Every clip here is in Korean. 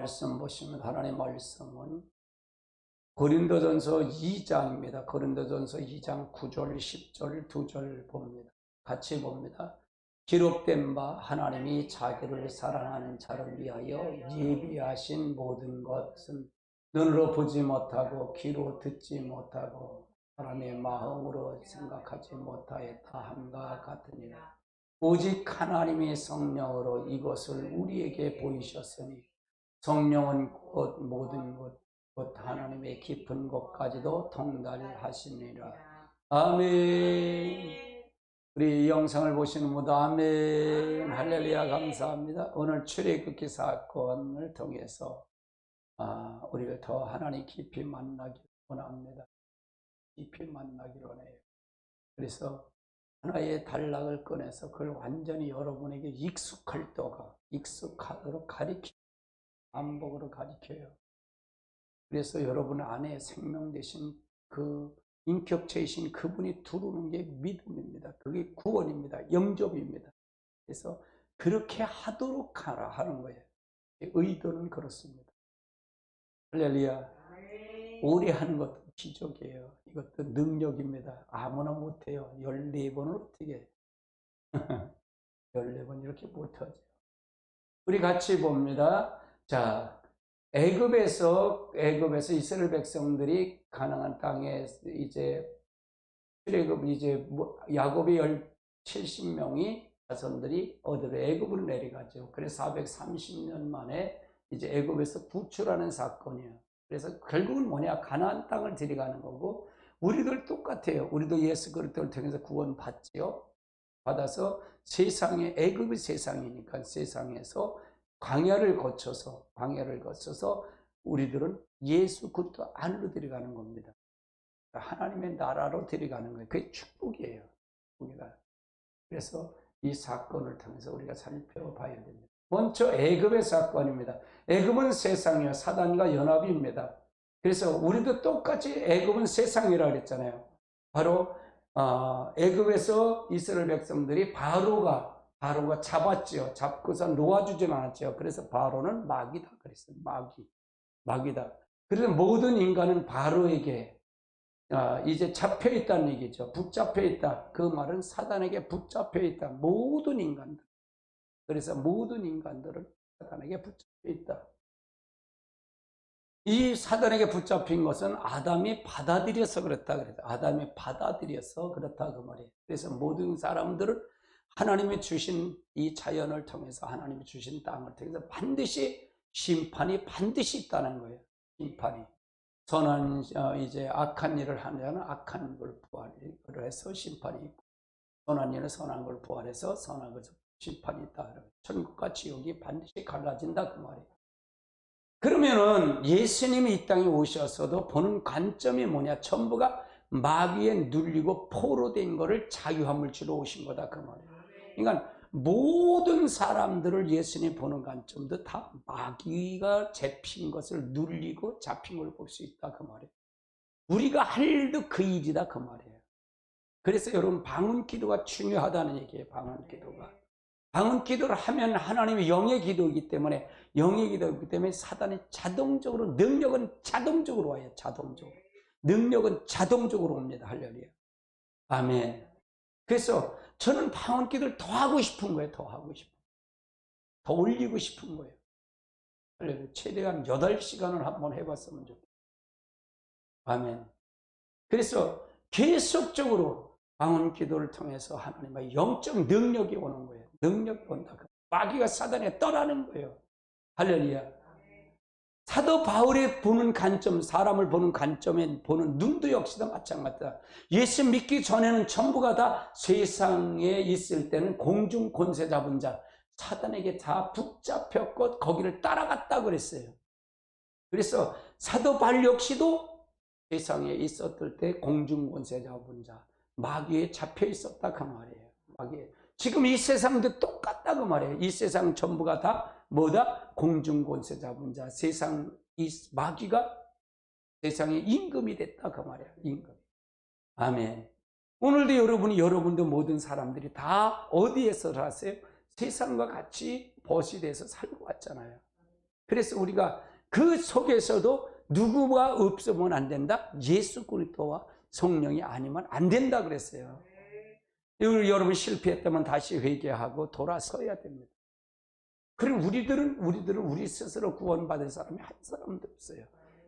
말씀 보시면 하나님의 말씀은 고린도전서 2장입니다. 고린도전서 2장 9절, 10절, 2절 봅니다. 같이 봅니다. 기록된 바 하나님이 자기를 사랑하는 자를 위하여 예비하신 모든 것은 눈으로 보지 못하고 귀로 듣지 못하고 사람의 마음으로 생각하지 못하였다 함과 같으니라. 오직 하나님의 성령으로 이것을 우리에게 보이셨으니 성령은 곧 모든 것 곧 하나님의 깊은 곳까지도 통달하시니라. 아멘. 우리 이 영상을 보시는 모두 아멘. 할렐루야. 감사합니다. 오늘 출애굽기 사건을 통해서 우리가 더 하나님 깊이 만나길 원합니다. 깊이 만나길 원해요. 그래서 하나의 단락을 꺼내서 그걸 완전히 여러분에게 익숙할 도가 익숙하도록 반복으로 가르쳐요. 그래서 여러분 안에 생명 되신 그 인격체이신 그분이 들어오는 게 믿음입니다. 그게 구원입니다. 영접입니다. 그래서 그렇게 하도록 하라 하는 거예요. 의도는 그렇습니다. 할렐루야. 오래 하는 것도 기적이에요. 이것도 능력입니다. 아무나 못해요. 14번을 어떻게 14번 이렇게 못하죠. 우리 같이 봅니다. 자, 애굽에서 이스라엘 백성들이 가나안 땅에 이제 출애굽 야곱의 70명이 자손들이 어디로 애굽으로 내려가죠. 그래서 430년 만에 이제 애굽에서 구출하는 사건이에요. 그래서 결국은 뭐냐? 가나안 땅을 들어가는 거고, 우리들 똑같아요. 우리도 예수 그리스도를 통해서 구원 받지요. 받아서 세상에, 애굽의 세상이니까 세상에서 광야를 거쳐서 우리들은 예수 그리스도 안으로 들어가는 겁니다. 하나님의 나라로 들어가는 거예요. 그게 축복이에요. 그래서 이 사건을 통해서 우리가 살펴봐야 됩니다. 먼저 애굽의 사건입니다. 애굽은 세상이요, 사단과 연합입니다. 그래서 우리도 똑같이 애굽은 세상이라고 그랬잖아요. 바로 애굽에서 이스라엘 백성들이 바로가 잡았지요. 잡고서 놓아주진 않았죠. 그래서 바로는 마귀다 그랬어요. 마귀다. 그래서 모든 인간은 바로에게 이제 잡혀 있다는 얘기죠. 붙잡혀 있다. 그 말은 사단에게 붙잡혀 있다. 모든 인간들. 그래서 모든 인간들은 사단에게 붙잡혀 있다. 이 사단에게 붙잡힌 것은 아담이 받아들여서 그렇다 그랬다. 아담이 받아들여서 그렇다 그 말이에요. 그래서 모든 사람들은 하나님이 주신 이 자연을 통해서, 하나님이 주신 땅을 통해서 반드시 심판이 반드시 있다는 거예요. 심판이. 선한 이제 악한 일을 하면 악한 걸 부활을 해서 심판이 있고, 선한 일은 선한 걸 부활해서 선한 것을 심판이 있다. 천국과 지옥이 반드시 갈라진다 그 말이에요. 그러면은 예수님이 이 땅에 오셔서도 보는 관점이 뭐냐? 전부가 마귀에 눌리고 포로된 거를 자유함을 주러 오신 거다 그 말이에요. 그러니까 모든 사람들을 예수님 보는 관점도 다 마귀가 잡힌 것을 눌리고 잡힌 걸 볼 수 있다 그 말이에요. 우리가 할 일도 그 일이다 그 말이에요. 그래서 여러분 방언 기도가 중요하다는 얘기예요. 방언 기도가. 방언 기도를 하면 하나님의 영의 기도이기 때문에, 사단이 자동적으로, 능력은 자동적으로 와요. 자동적으로. 능력은 자동적으로 옵니다. 할렐루야. 아멘. 그래서 저는 방언 기도를 더 하고 싶은 거예요. 더 올리고 싶은 거예요. 할렐루야. 최대한 8시간을 한번 해봤으면 좋겠어요. 아멘. 그래서 계속적으로 방언 기도를 통해서 하나님의 영적 능력이 오는 거예요. 능력이 온다. 마귀가 사단에 떠나는 거예요. 할렐루야. 사도 바울이 보는 관점, 사람을 보는 관점에 보는 눈도 역시도 마찬가지다. 예수 믿기 전에는 전부가 다 세상에 있을 때는 공중 권세 잡은 자, 사단에게 다 붙잡혔고 거기를 따라갔다고 그랬어요. 그래서 사도 바울 역시도 세상에 있었을 때 공중 권세 잡은 자, 마귀에 잡혀 있었다 그 말이에요. 마귀에. 지금 이 세상도 똑같다 그 말이에요. 이 세상 전부가 다 뭐다? 공중 권세 잡은 자, 이 마귀가 세상의 임금이 됐다 그 말이에요. 임금. 아멘. 오늘도 여러분도 모든 사람들이 다 어디에서 살았어요? 세상과 같이 벗이 돼서 살고 왔잖아요. 그래서 우리가 그 속에서도 누구가 없으면 안 된다? 예수 그리스도와 성령이 아니면 안 된다 그랬어요. 여러분 실패했다면 다시 회개하고 돌아서야 됩니다. 그리고 우리들은 우리 스스로 구원받을 사람이 한 사람도 없어요.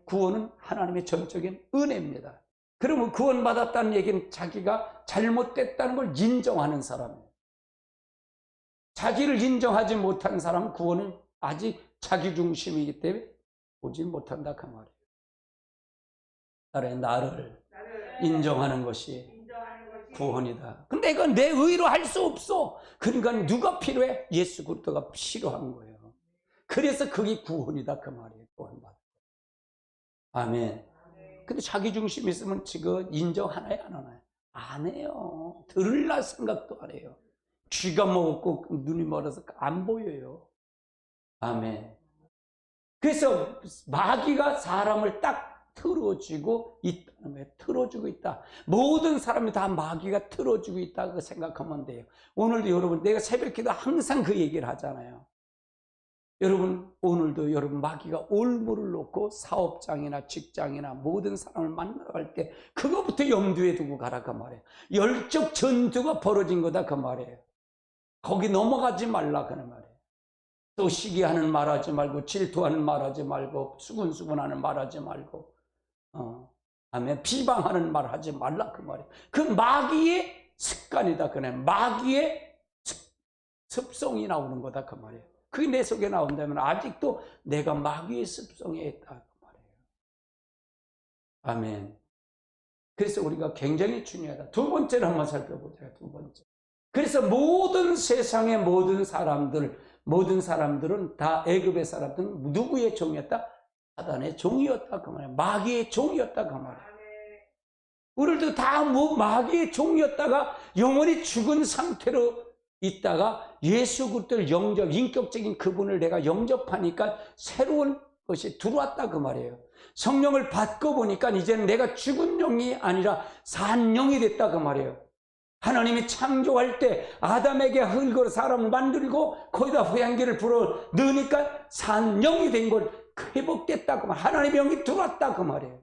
구원은 하나님의 전적인 은혜입니다. 그러면 구원받았다는 얘기는 자기가 잘못됐다는 걸 인정하는 사람이에요. 자기를 인정하지 못하는 사람은 구원은 아직 자기 중심이기 때문에 보지 못한다 그 말이에요. 나를 인정하는 것이 구원이다. 근데 이건 내 의로 할 수 없어. 그러니까 누가 필요해? 예수 그리스도가 필요한 거예요. 그래서 그게 구원이다 그 말이에요. 구원받아. 아멘. 근데 자기 중심이 있으면 지금 인정하나요 안 하나요? 안 해요. 들으려 생각도 안 해요. 귀가 먹었고 눈이 멀어서 안 보여요. 아멘. 그래서 마귀가 사람을 딱 틀어주고 있다는 거예요. 틀어주고 있다. 모든 사람이 다 마귀가 틀어주고 있다고 생각하면 돼요. 오늘도 여러분, 내가 새벽기도 항상 그 얘기를 하잖아요. 여러분, 오늘도 여러분 마귀가 올무를 놓고 사업장이나 직장이나 모든 사람을 만나갈 때 그거부터 염두에 두고 가라 그 말이에요. 열적 전투가 벌어진 거다 그 말이에요. 거기 넘어가지 말라 그 말이에요. 또 시기하는 말하지 말고, 질투하는 말하지 말고, 수근수근하는 말하지 말고, 아멘, 비방하는 말하지 말라 그 말이에요. 그 마귀의 습관이다 그네. 마귀의 습성이 나오는 거다 그 말이에요. 그게 내 속에 나온다면 아직도 내가 마귀의 습성에 있다 그 말이에요. 아멘. 그래서 우리가 굉장히 중요하다. 두 번째를 한번 살펴보자. 두 번째. 그래서 모든 세상의 모든 사람들은 다 애굽의 사람들은 누구의 종이었다? 사단의 종이었다 그 말이에요. 마귀의 종이었다 그 말이에요. 우리도 다 마귀의 종이었다가 영원히 죽은 상태로 있다가 예수 그리스도를 인격적인 그분을 내가 영접하니까 새로운 것이 들어왔다 그 말이에요. 성령을 받고 보니까 이제는 내가 죽은 영이 아니라 산 영이 됐다 그 말이에요. 하나님이 창조할 때 아담에게 흙으로 사람을 만들고 거기다 후양기를 불어 넣으니까 산 영이 된 걸 회복됐다 그 말. 하나님의 영이 들어왔다 그 말이에요.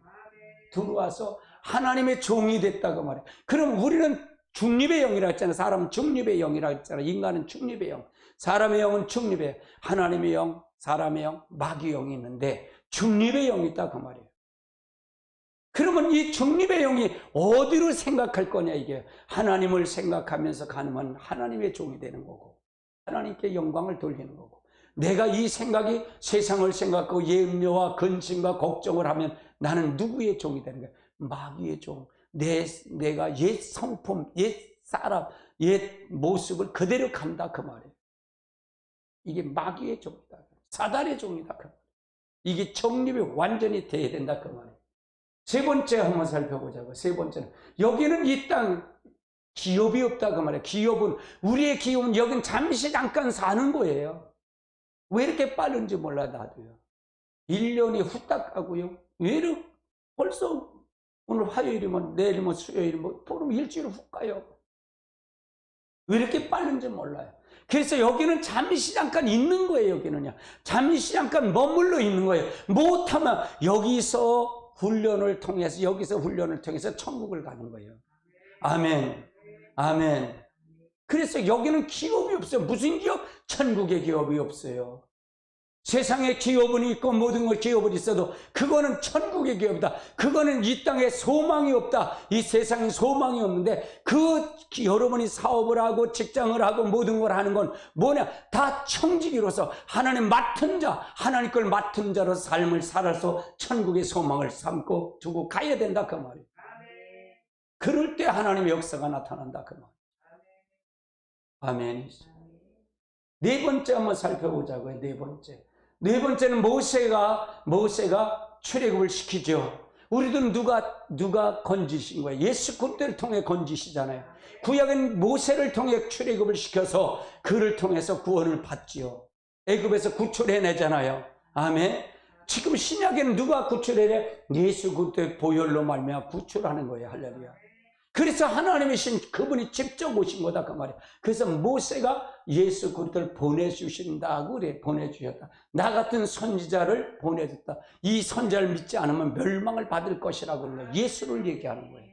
들어와서 하나님의 종이 됐다 그 말이에요. 그럼 우리는 중립의 영이라고 했잖아요. 사람은 중립의 영이라고 했잖아요. 인간은 중립의 영, 사람의 영은 중립의 영, 하나님의 영, 사람의 영, 마귀 영이 있는데 중립의 영이 있다 그 말이에요. 그러면 이 중립의 영이 어디로 생각할 거냐 이게. 하나님을 생각하면서 가면 하나님의 종이 되는 거고 하나님께 영광을 돌리는 거고, 내가 이 생각이 세상을 생각하고 염려와 근심과 걱정을 하면 나는 누구의 종이 되는 거야? 마귀의 종. 내가 옛 성품, 옛 사람, 옛 모습을 그대로 간다 그 말이에요. 이게 마귀의 종이다, 사단의 종이다 그 말이에요. 이게 정립이 완전히 돼야 된다 그 말이에요. 세 번째 한번 살펴보자고. 세 번째는 여기는 이 땅 기업이 없다 그 말이에요. 기업은, 우리의 기업은 여긴 잠시 잠깐 사는 거예요. 왜 이렇게 빠른지 몰라 나도요. 1년이 후딱 가고요. 왜 이렇게 벌써 오늘 화요일이면 내일이면 수요일이면 보름 일주일 훅 가요. 왜 이렇게 빠른지 몰라요. 그래서 여기는 잠시 잠깐 있는 거예요. 여기는요, 잠시 잠깐 머물러 있는 거예요. 못하면 여기서 훈련을 통해서 천국을 가는 거예요. 아멘. 아멘. 그래서 여기는 기업이 없어요. 무슨 기업? 천국의 기업이 없어요. 세상에 기업은 있고 모든 것 기업은 있어도 그거는 천국의 기업이다. 그거는 이 땅에 소망이 없다. 이 세상에 소망이 없는데 여러분이 사업을 하고 직장을 하고 모든 걸 하는 건 뭐냐? 다 청지기로서 하나님 맡은 자, 하나님 걸 맡은 자로 삶을 살아서 천국의 소망을 삼고 두고 가야 된다 그 말이에요. 그럴 때 하나님의 역사가 나타난다 그 말이에요. 아멘. 네 번째 한번 살펴보자고요. 네 번째는 모세가 출애굽을 시키죠. 우리들은 누가 건지신 거예요? 예수 그리스도를 통해 건지시잖아요. 구약은 모세를 통해 출애굽을 시켜서 그를 통해서 구원을 받지요. 애굽에서 구출해내잖아요. 아멘. 지금 신약에는 누가 구출해내? 예수 그리스도의 보혈로 말미암아 구출하는 거예요. 할렐루야. 그래서 하나님이신 그분이 직접 오신 거다 그 말이에요. 그래서 모세가 예수 그리스도를 보내주신다고 그래. 보내주셨다. 나 같은 선지자를 보내줬다. 이 선지자를 믿지 않으면 멸망을 받을 것이라고 그러는 거예요. 예수를 얘기하는 거예요.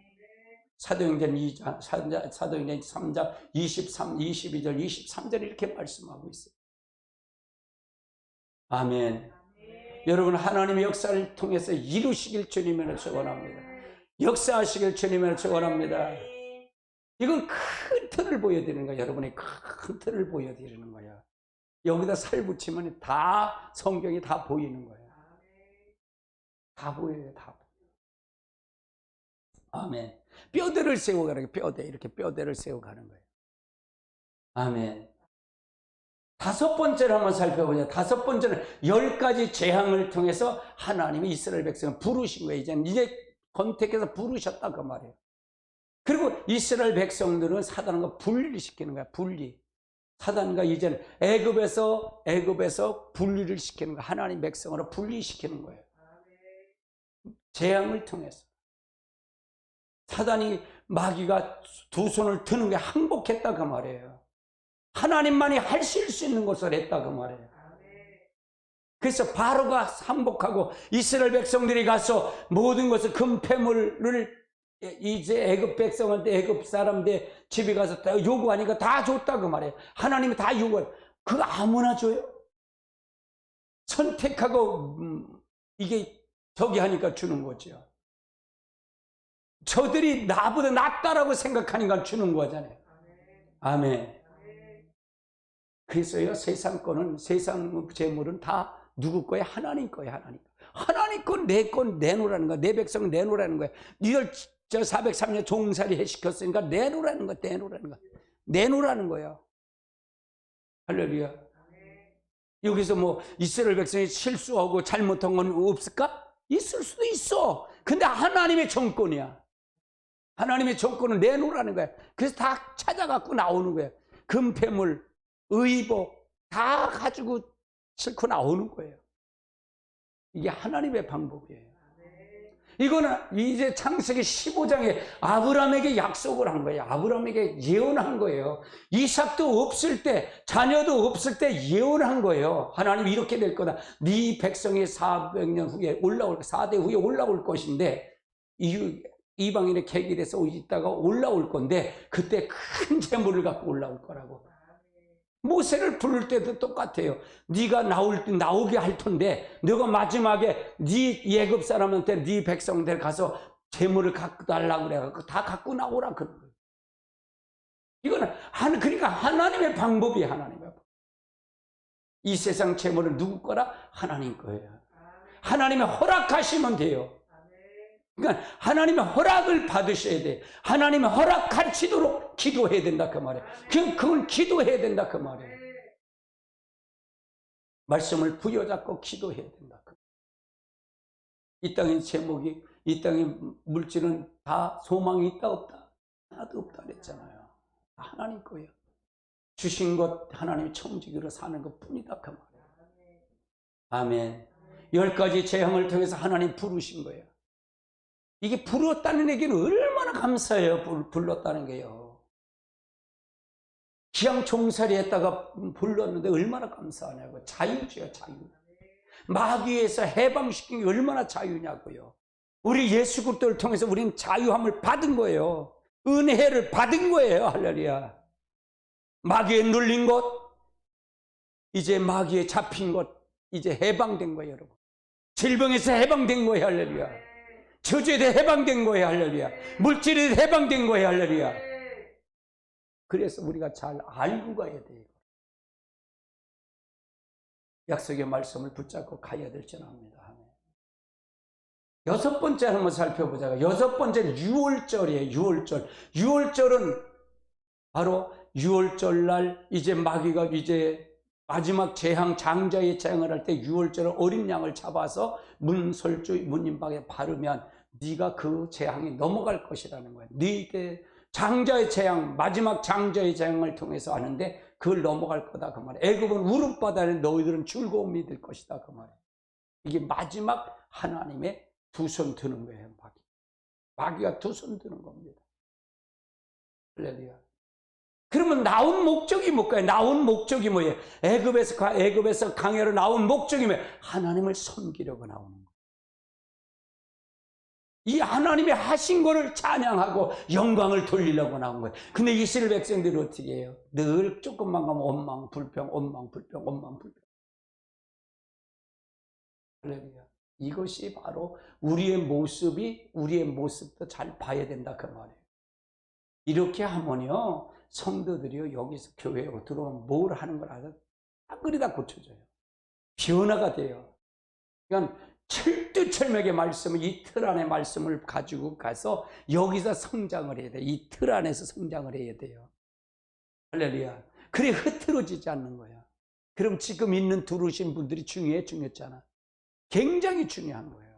사도행전 2장, 사도행전 3장 23, 22절, 23절 이렇게 말씀하고 있어요. 아멘. 여러분, 하나님의 역사를 통해서 이루시길 주님을 축원합니다. 역사하시길 주님을 축원합니다. 이건 큰 틀을 보여드리는 거야. 여러분이 큰 틀을 보여드리는 거야. 여기다 살 붙이면 다 성경이 다 보이는 거야. 다 보여요. 다 보여요. 아멘. 뼈대를 세워가는 거예요. 뼈대. 이렇게 뼈대를 세워가는 거예요. 아멘. 다섯 번째를 한번 살펴보자. 다섯 번째는 10가지 재앙을 통해서 하나님이 이스라엘 백성을 부르신 거예요. 이제 선택해서 부르셨다 그 말이에요. 그리고 이스라엘 백성들은 사단과 분리를 시키는 거야. 분리. 사단과 이제는 애굽에서 분리를 시키는 거야. 하나님 백성으로 분리시키는 거예요. 재앙을 통해서. 사단이 마귀가 두 손을 드는 게 항복했다 그 말이에요. 하나님만이 하실 수 있는 것을 했다 그 말이에요. 그래서 바로가 항복하고 이스라엘 백성들이 가서 모든 것을 금폐물을 이제 애굽 백성한테 애굽 사람들 집에 가서 다 요구하니까 다 줬다 그 말이에요. 하나님이 다 요구해요. 그거 아무나 줘요? 선택하고 이게 저기 하니까 주는 거죠. 저들이 나보다 낫다라고 생각하니까 주는 거잖아요. 아멘. 그래서요, 세상 거는, 세상 재물은 다 누구 거예요? 하나님 거예요, 하나님. 하나님 거, 내 건 내놓으라는 거야. 내 백성 내놓으라는 거야. 니들 저 403년 종살이 해시켰으니까 내놓으라는 거야, 내놓으라는 거야. 내놓으라는 거예요. 할렐루야. 여기서 뭐 이스라엘 백성이 실수하고 잘못한 건 없을까? 있을 수도 있어. 근데 하나님의 정권이야. 하나님의 정권을 내놓으라는 거야. 그래서 다 찾아갖고 나오는 거야. 금폐물, 의복 다 가지고 싣고 나오는 거예요. 이게 하나님의 방법이에요. 이거는 이제 창세기 15장에 아브라함에게 약속을 한 거예요. 아브라함에게 예언한 거예요. 이삭도 없을 때, 자녀도 없을 때 예언한 거예요. 하나님이 이렇게 될 거다. 네 백성이 400년 후에 올라올, 4대 후에 올라올 것인데 이방인의 객일에서 있다가 올라올 건데 그때 큰 재물을 갖고 올라올 거라고. 모세를 부를 때도 똑같아요. 네가 나오게 할 텐데 너가 마지막에 네 애굽 사람한테 네 백성들 가서 재물을 갖고 달라고 그래갖고 다 갖고 나오라 그런 거예요. 이거는 그러니까 하나님의 방법이에요. 하나님의 방법. 이 세상 재물은 누구 거라? 하나님 거예요. 하나님의 허락하시면 돼요. 그러니까 하나님의 허락을 받으셔야 돼. 하나님의 허락 가르치도록 기도해야 된다 그 말이에요. 그건 기도해야 된다 그 말이에요. 말씀을 부여잡고 기도해야 된다. 이 땅의 제목이, 이 땅의 물질은 다 소망이 있다 없다? 하나도 없다 그랬잖아요. 하나님 거예요. 주신 것 하나님의 청지기로 사는 것 뿐이다 그 말이에요. 아멘. 10가지 재앙을 통해서 하나님 부르신 거예요. 이게 불렀다는 얘기는 얼마나 감사해요. 불렀다는 게요. 기양 종살이 했다가 불렀는데 얼마나 감사하냐고. 자유주요, 자유. 마귀에서 해방시킨 게 얼마나 자유냐고요. 우리 예수 그리스도를 통해서 우리는 자유함을 받은 거예요. 은혜를 받은 거예요. 할렐루야. 마귀에 눌린 것, 이제 마귀에 잡힌 것, 이제 해방된 거예요, 여러분. 질병에서 해방된 거예요. 할렐루야. 저주에 대해 해방된 거예요. 할렐루야. 물질에 대해 해방된 거예요. 할렐루야. 그래서 우리가 잘 알고 가야 돼요. 약속의 말씀을 붙잡고 가야 될 줄 압니다. 여섯 번째 한번 살펴보자고. 여섯 번째는 유월절이에요. 유월절. 유월절은 바로 유월절 날 이제 마귀가 이제 마지막 재앙, 장자의 재앙을 할 때 유월절 어린 양을 잡아서 문설주 문인방에 바르면 네가 그 재앙이 넘어갈 것이라는 거예요. 네게 장자의 재앙, 마지막 장자의 재앙을 통해서 하는데 그걸 넘어갈 거다 그 말이에요. 애굽은 우름바다에 너희들은 즐거움이 될 것이다 그 말이에요. 이게 마지막 하나님의 두 손 드는 거예요. 마귀가 두 손 드는 겁니다. 할렐루야. 그러면 나온 목적이 뭘까요? 나온 목적이 뭐예요? 애굽에서 광야로 나온 목적이 뭐예요? 하나님을 섬기려고 나오는 거예요. 이 하나님이 하신 거를 찬양하고 영광을 돌리려고 나온 거예요. 근데 이스라엘 백성들이 어떻게 해요? 늘 조금만 가면 원망, 불평, 원망, 불평, 원망, 불평. 할렐루야. 이것이 바로 우리의 모습도 잘 봐야 된다 그 말이에요. 이렇게 하면요, 성도들이요, 여기서 교회에 들어오면 뭘 하는 걸 알아요? 딱 다 고쳐져요. 변화가 돼요. 그러니까 철두철미하게 이 틀 안의 말씀을 가지고 가서 여기서 성장을 해야 돼요. 이 틀 안에서 성장을 해야 돼요. 할렐루야. 그래 흐트러지지 않는 거야. 그럼 지금 있는 들어오신 분들이 중요했잖아. 굉장히 중요한 거예요.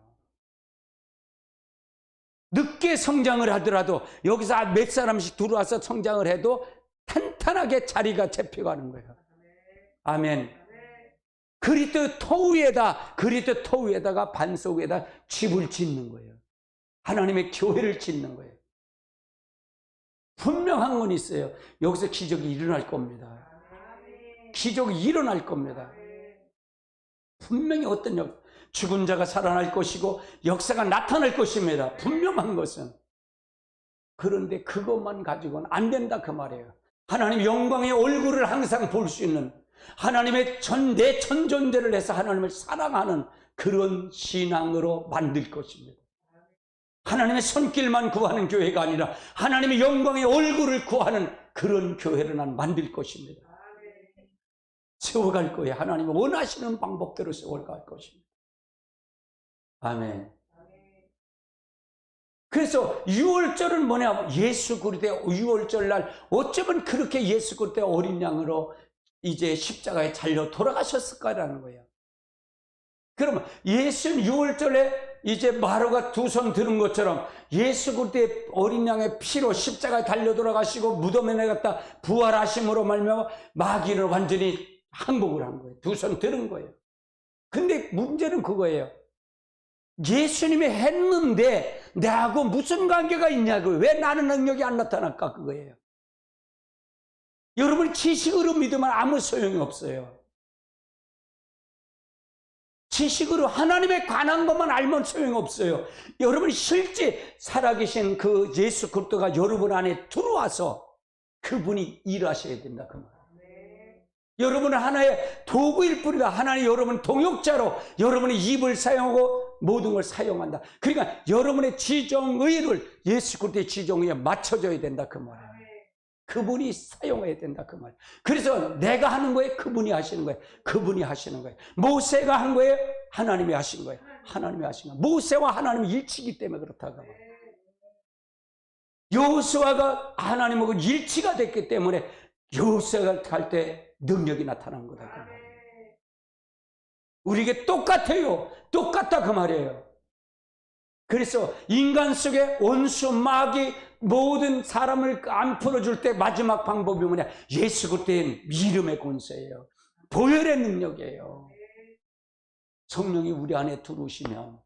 늦게 성장을 하더라도 여기서 몇 사람씩 들어와서 성장을 해도 탄탄하게 자리가 잡혀가는 거예요. 아멘. 그리스도 터 위에다가 반석 위에다 집을 짓는 거예요. 하나님의 교회를 짓는 거예요. 분명한 건 있어요. 여기서 기적이 일어날 겁니다. 기적이 일어날 겁니다. 분명히 죽은 자가 살아날 것이고 역사가 나타날 것입니다. 분명한 것은. 그런데 그것만 가지고는 안 된다 그 말이에요. 하나님 영광의 얼굴을 항상 볼 수 있는, 하나님의 내 전존재를 해서 하나님을 사랑하는 그런 신앙으로 만들 것입니다. 하나님의 손길만 구하는 교회가 아니라 하나님의 영광의 얼굴을 구하는 그런 교회를 난 만들 것입니다. 세워갈 거예요. 하나님이 원하시는 방법대로 세워갈 것입니다. 아멘. 그래서 6월절은 뭐냐? 예수 그리스도의 6월절 날 어쩌면 그렇게 예수 그리스도의 어린 양으로 이제 십자가에 잘려 돌아가셨을까라는 거예요. 그러면 예수는 6월절에 이제 마루가 두 손 드는 것처럼 예수 그리스도의 어린 양의 피로 십자가에 달려 돌아가시고 무덤에 내갔다 부활하심으로 말미암아 마귀를 완전히 항복을 한 거예요. 두 손 드는 거예요. 근데 문제는 그거예요. 예수님이 했는데 나하고 무슨 관계가 있냐고요. 왜 나는 능력이 안 나타날까 그거예요. 여러분 지식으로 믿으면 아무 소용이 없어요. 지식으로 하나님에 관한 것만 알면 소용없어요. 여러분이 실제 살아계신 그 예수 그리스도가 여러분 안에 들어와서 그분이 일하셔야 된다 그 말이에요. 여러분은 하나의 도구일 뿐이다. 하나님 여러분 동역자로 여러분의 입을 사용하고 모든 걸 사용한다. 그러니까 여러분의 지정의를 예수 그리스도의 지정의에 맞춰줘야 된다 그 말이에요. 그분이 사용해야 된다 그 말이에요. 그래서 내가 하는 거예요? 그분이 하시는 거예요. 그분이 하시는 거예요. 모세가 한 거예요? 하나님이 하신 거예요. 하나님이 하신 거예요. 모세와 하나님이 일치기 때문에 그렇다고 말이에요. 여호수아가 하나님하고 일치가 됐기 때문에 여호수아가 갈 때 능력이 나타난 거다 그 말이에요. 우리에게 똑같아요. 똑같다 그 말이에요. 그래서 인간 속에 원수, 마귀, 모든 사람을 안 풀어줄 때 마지막 방법이 뭐냐? 예수 그리스도의 이름의 권세예요. 보혈의 능력이에요. 성령이 우리 안에 들어오시면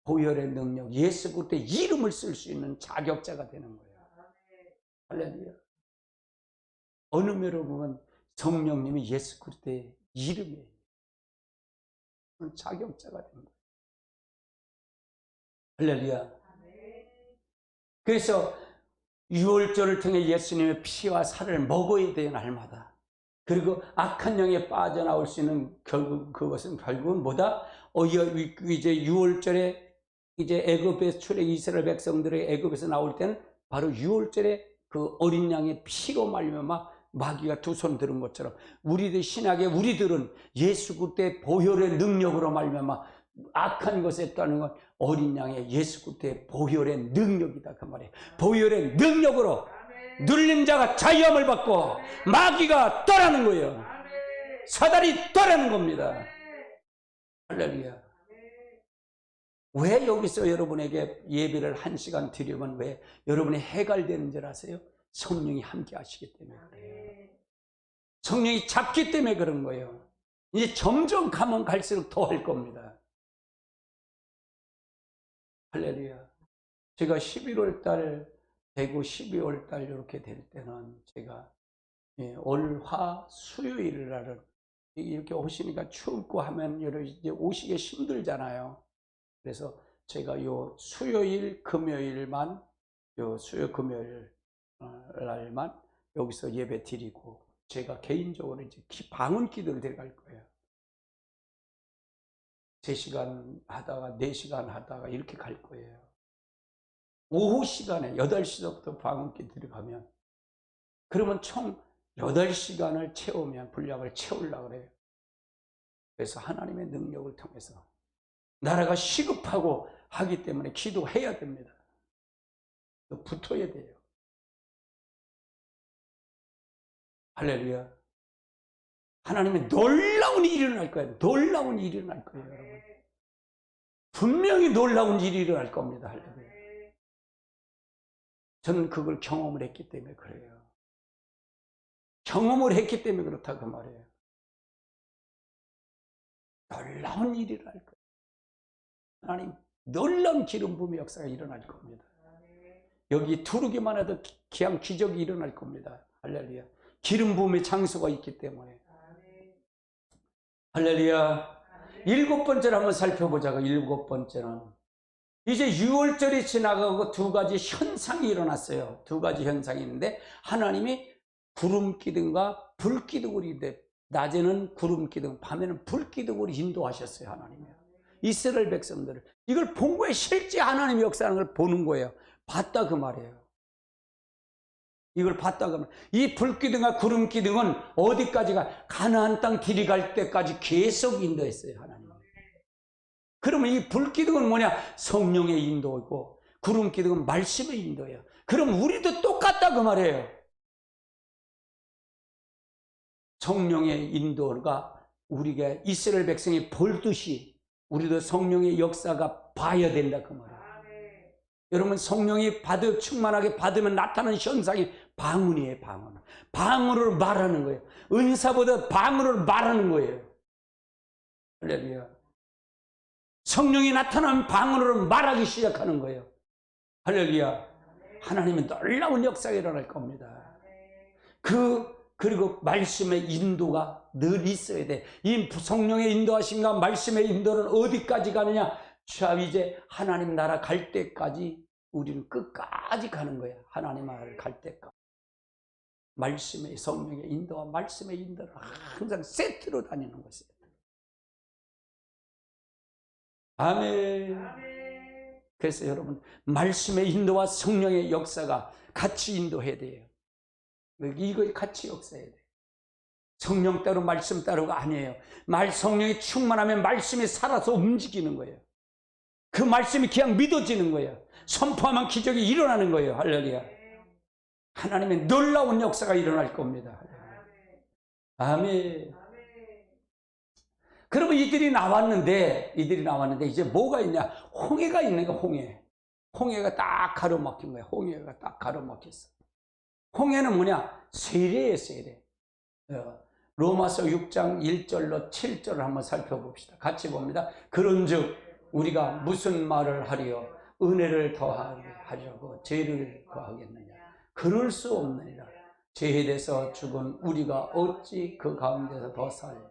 보혈의 능력, 예수 그리스도의 이름을 쓸 수 있는 자격자가 되는 거예요. 할렐루야. 어느 면으로 보면 성령님이 예수 그리스도의 이름이에요. 자격자가 되는 거예요. 할렐루야. 그래서 6월절을 통해 예수님의 피와 살을 먹어야 돼요, 날마다. 그리고 악한 영에 빠져나올 수 있는 그것은 결국은 뭐다? 이제 6월절에 이제 애굽에 출애 이스라엘 백성들의 애굽에서 나올 때는 바로 6월절에 그 어린 양의 피로 말미암아 마귀가 두 손 들은 것처럼 우리들 신약의 우리들은 예수 그리스도의 보혈의 능력으로 말미암아 악한 것에 따르는 건 어린 양의 예수 그리스도의 보혈의 능력이다 그 말이에요. 보혈의 능력으로 눌린 자가 자유함을 받고 마귀가 떠나는 거예요. 사단이 떠나는 겁니다. 할렐루야. 왜 여기서 여러분에게 예배를 1시간 드리면 왜 여러분이 해갈되는 줄 아세요? 성령이 함께 하시기 때문에 그래요. 성령이 잡기 때문에 그런 거예요. 이제 점점 가면 갈수록 더 할 겁니다. 할렐루야. 제가 11월 달 대구 12월 달 이렇게 될 때는 제가 올화 수요일 날은 이렇게 오시니까 춥고 하면 이제 오시기 힘들잖아요. 그래서 제가 요 수요일 금요일만 수요 금요일 날만 여기서 예배 드리고 제가 개인적으로 이제 방언 기도를 드려갈 거예요. 3시간 하다가 4시간 하다가 이렇게 갈 거예요. 오후 시간에 8시부터 방언 기도 들어가면 그러면 총 8시간을 채우면 분량을 채우려고 그래요. 그래서 하나님의 능력을 통해서 나라가 시급하고 하기 때문에 기도해야 됩니다. 붙어야 돼요. 할렐루야. 하나님의 놀라운 일이 일어날 거예요. 놀라운 일이 일어날 거예요, 여러분. 분명히 놀라운 일이 일어날 겁니다. 할렐루야. 저는 그걸 경험을 했기 때문에 그래요. 경험을 했기 때문에 그렇다고 말이에요. 놀라운 일이 일어날 거예요. 하나님 놀라운 기름 부음의 역사가 일어날 겁니다. 여기 두르기만 해도 그냥 기적이 일어날 겁니다. 할렐루야. 기름 부음의 장소가 있기 때문에. 할렐루야. 7번째를 한번 살펴보자고. 7번째는 이제 6월절이 지나가고 2가지 현상이 일어났어요. 2가지 현상이 있는데 하나님이 구름 기둥과 불 기둥을 인데 낮에는 구름 기둥, 밤에는 불 기둥으로 인도하셨어요. 하나님이 이스라엘 백성들을. 이걸 본 거예요. 실제 하나님의 역사하는 걸 보는 거예요. 봤다 그 말이에요. 이걸 봤다 그 말이에요. 이 불 기둥과 구름 기둥은 어디까지가 가나안 땅 들어갈 때까지 계속 인도했어요. 하나님. 그러면 이 불 기둥은 뭐냐? 성령의 인도이고 구름 기둥은 말씀의 인도예요. 그럼 우리도 똑같다 그 말이에요. 성령의 인도가 우리가 이스라엘 백성이 볼듯이 우리도 성령의 역사가 봐야 된다 그 말이에요. 여러분 성령이 충만하게 받으면 나타나는 현상이 방언이에요. 방언. 방언으로 말하는 거예요. 은사보다 방언으로 말하는 거예요. 할렐루야. 성령이 나타나면 방언으로 말하기 시작하는 거예요. 할렐루야. 하나님은 놀라운 역사가 일어날 겁니다. 그리고 말씀의 인도가 늘 있어야 돼. 이 성령의 인도하심과 말씀의 인도는 어디까지 가느냐? 자, 이제 하나님 나라 갈 때까지 우리는 끝까지 가는 거야. 하나님 나라를 갈 때까지. 말씀의 성령의 인도와 말씀의 인도를 항상 세트로 다니는 것이에요. 아멘. 그래서 여러분 말씀의 인도와 성령의 역사가 같이 인도해야 돼요. 이거 같이 역사해야 돼요. 성령 따로 말씀 따로가 아니에요. 성령이 충만하면 말씀이 살아서 움직이는 거예요. 그 말씀이 그냥 믿어지는 거예요. 선포하면 기적이 일어나는 거예요. 할렐루야. 하나님의 놀라운 역사가 일어날 겁니다. 아멘. 그러면 이들이 나왔는데 이제 뭐가 있냐? 홍해가 있는 거야. 홍해가 딱 가로막힌 거야. 홍해가 딱 가로막혔어. 홍해는 뭐냐? 세례예요. 세례. 로마서 6장 1절로 7절을 한번 살펴봅시다. 같이 봅니다. 그런즉 우리가 무슨 말을 하리요? 은혜를 더하려고 죄를 거하겠느냐? 그럴 수 없느니라. 죄에 대해서 죽은 우리가 어찌 그 가운데서 더 살리요?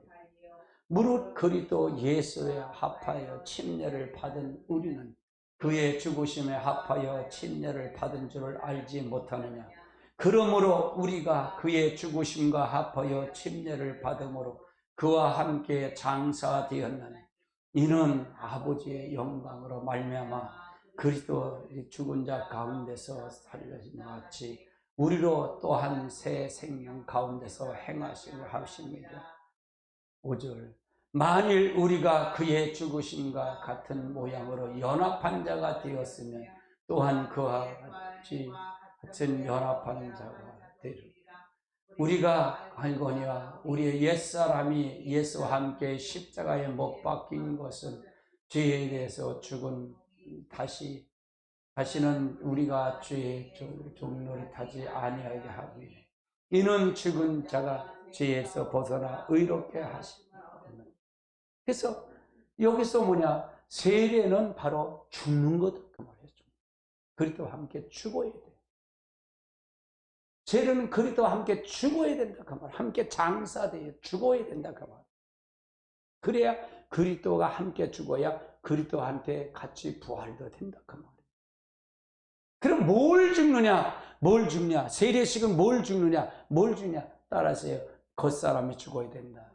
무릇 그리스도 예수에 합하여 침례를 받은 우리는 그의 죽으심에 합하여 침례를 받은 줄을 알지 못하느냐? 그러므로 우리가 그의 죽으심과 합하여 침례를 받음으로 그와 함께 장사되었나니 이는 아버지의 영광으로 말미암아 그리스도 죽은 자 가운데서 살려진 같이 우리로 또한 새 생명 가운데서 행하시려 하십니다. 5절 만일 우리가 그의 죽으심과 같은 모양으로 연합한 자가 되었으면 또한 그와 같은 연합한 자가 되리라. 우리가 알거니와 우리의 옛사람이 예수와 함께 십자가에 못 박힌 것은 죄에 대해서 죽은 다시는 우리가 죄의 종노릇하지 아니하게 하고 이는 죽은 자가 죄에서 벗어나 의롭게 하십니다. 그래서 여기서 뭐냐? 세례는 바로 죽는 거다 그 말이에요. 그리스도와 함께 죽어야 돼. 죄는 그리스도와 함께 죽어야 된다 그 말. 함께 장사돼야 죽어야 된다 그 말. 그래야 그리스도가 함께 죽어야 그리스도와 함께 같이 부활도 된다 그 말. 그럼 뭘 죽느냐? 뭘 죽냐? 세례식은 뭘 죽느냐? 뭘 죽냐? 따라하세요. 겉사람이 죽어야 된다.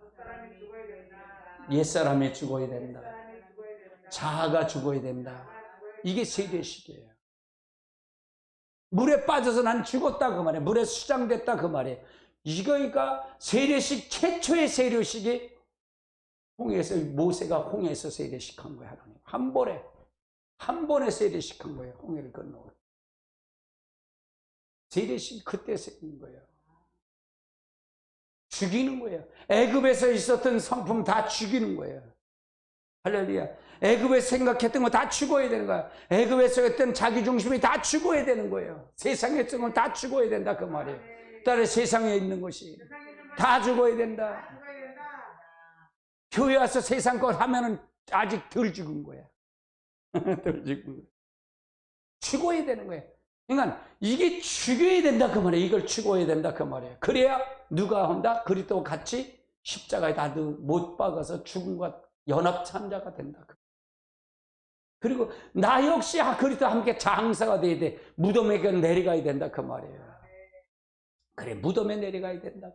옛사람이 죽어야 된다. 자아가 죽어야 된다. 이게 세례식이에요. 물에 빠져서 난 죽었다 그 말이에요. 물에 수장됐다 그 말이에요. 이거가 세례식 최초의 세례식이 홍해에서 모세가 홍해에서 세례식한 거예요. 하나님. 한 번에 세례식한 거예요. 홍해를 건너. 세례식 그때 생긴 거예요. 죽이는 거예요. 애굽에서 있었던 성품 다 죽이는 거예요. 할렐루야. 애굽에서 생각했던 거 다 죽어야 되는 거야. 애굽에서 했던 자기 중심이 다 죽어야 되는 거예요. 세상에 했던 건 다 죽어야 된다 그 말이에요. 따라 세상에 있는 것이 다 죽어야 된다. 교회 와서 세상 것 하면은 아직 덜 죽은 거야. 덜 죽은 거야. 죽어야 되는 거예요. 그러니까 이게 죽여야 된다 그 말이에요. 이걸 죽어야 된다 그 말이에요. 그래야 누가 한다? 그리스도와 같이 십자가에 다 못 박아서 죽음과 연합 참자가 된다. 그리고 나 역시 그리스도와 함께 장사가 돼야 돼. 무덤에 내려가야 된다 그 말이에요. 그래, 무덤에 내려가야 된다.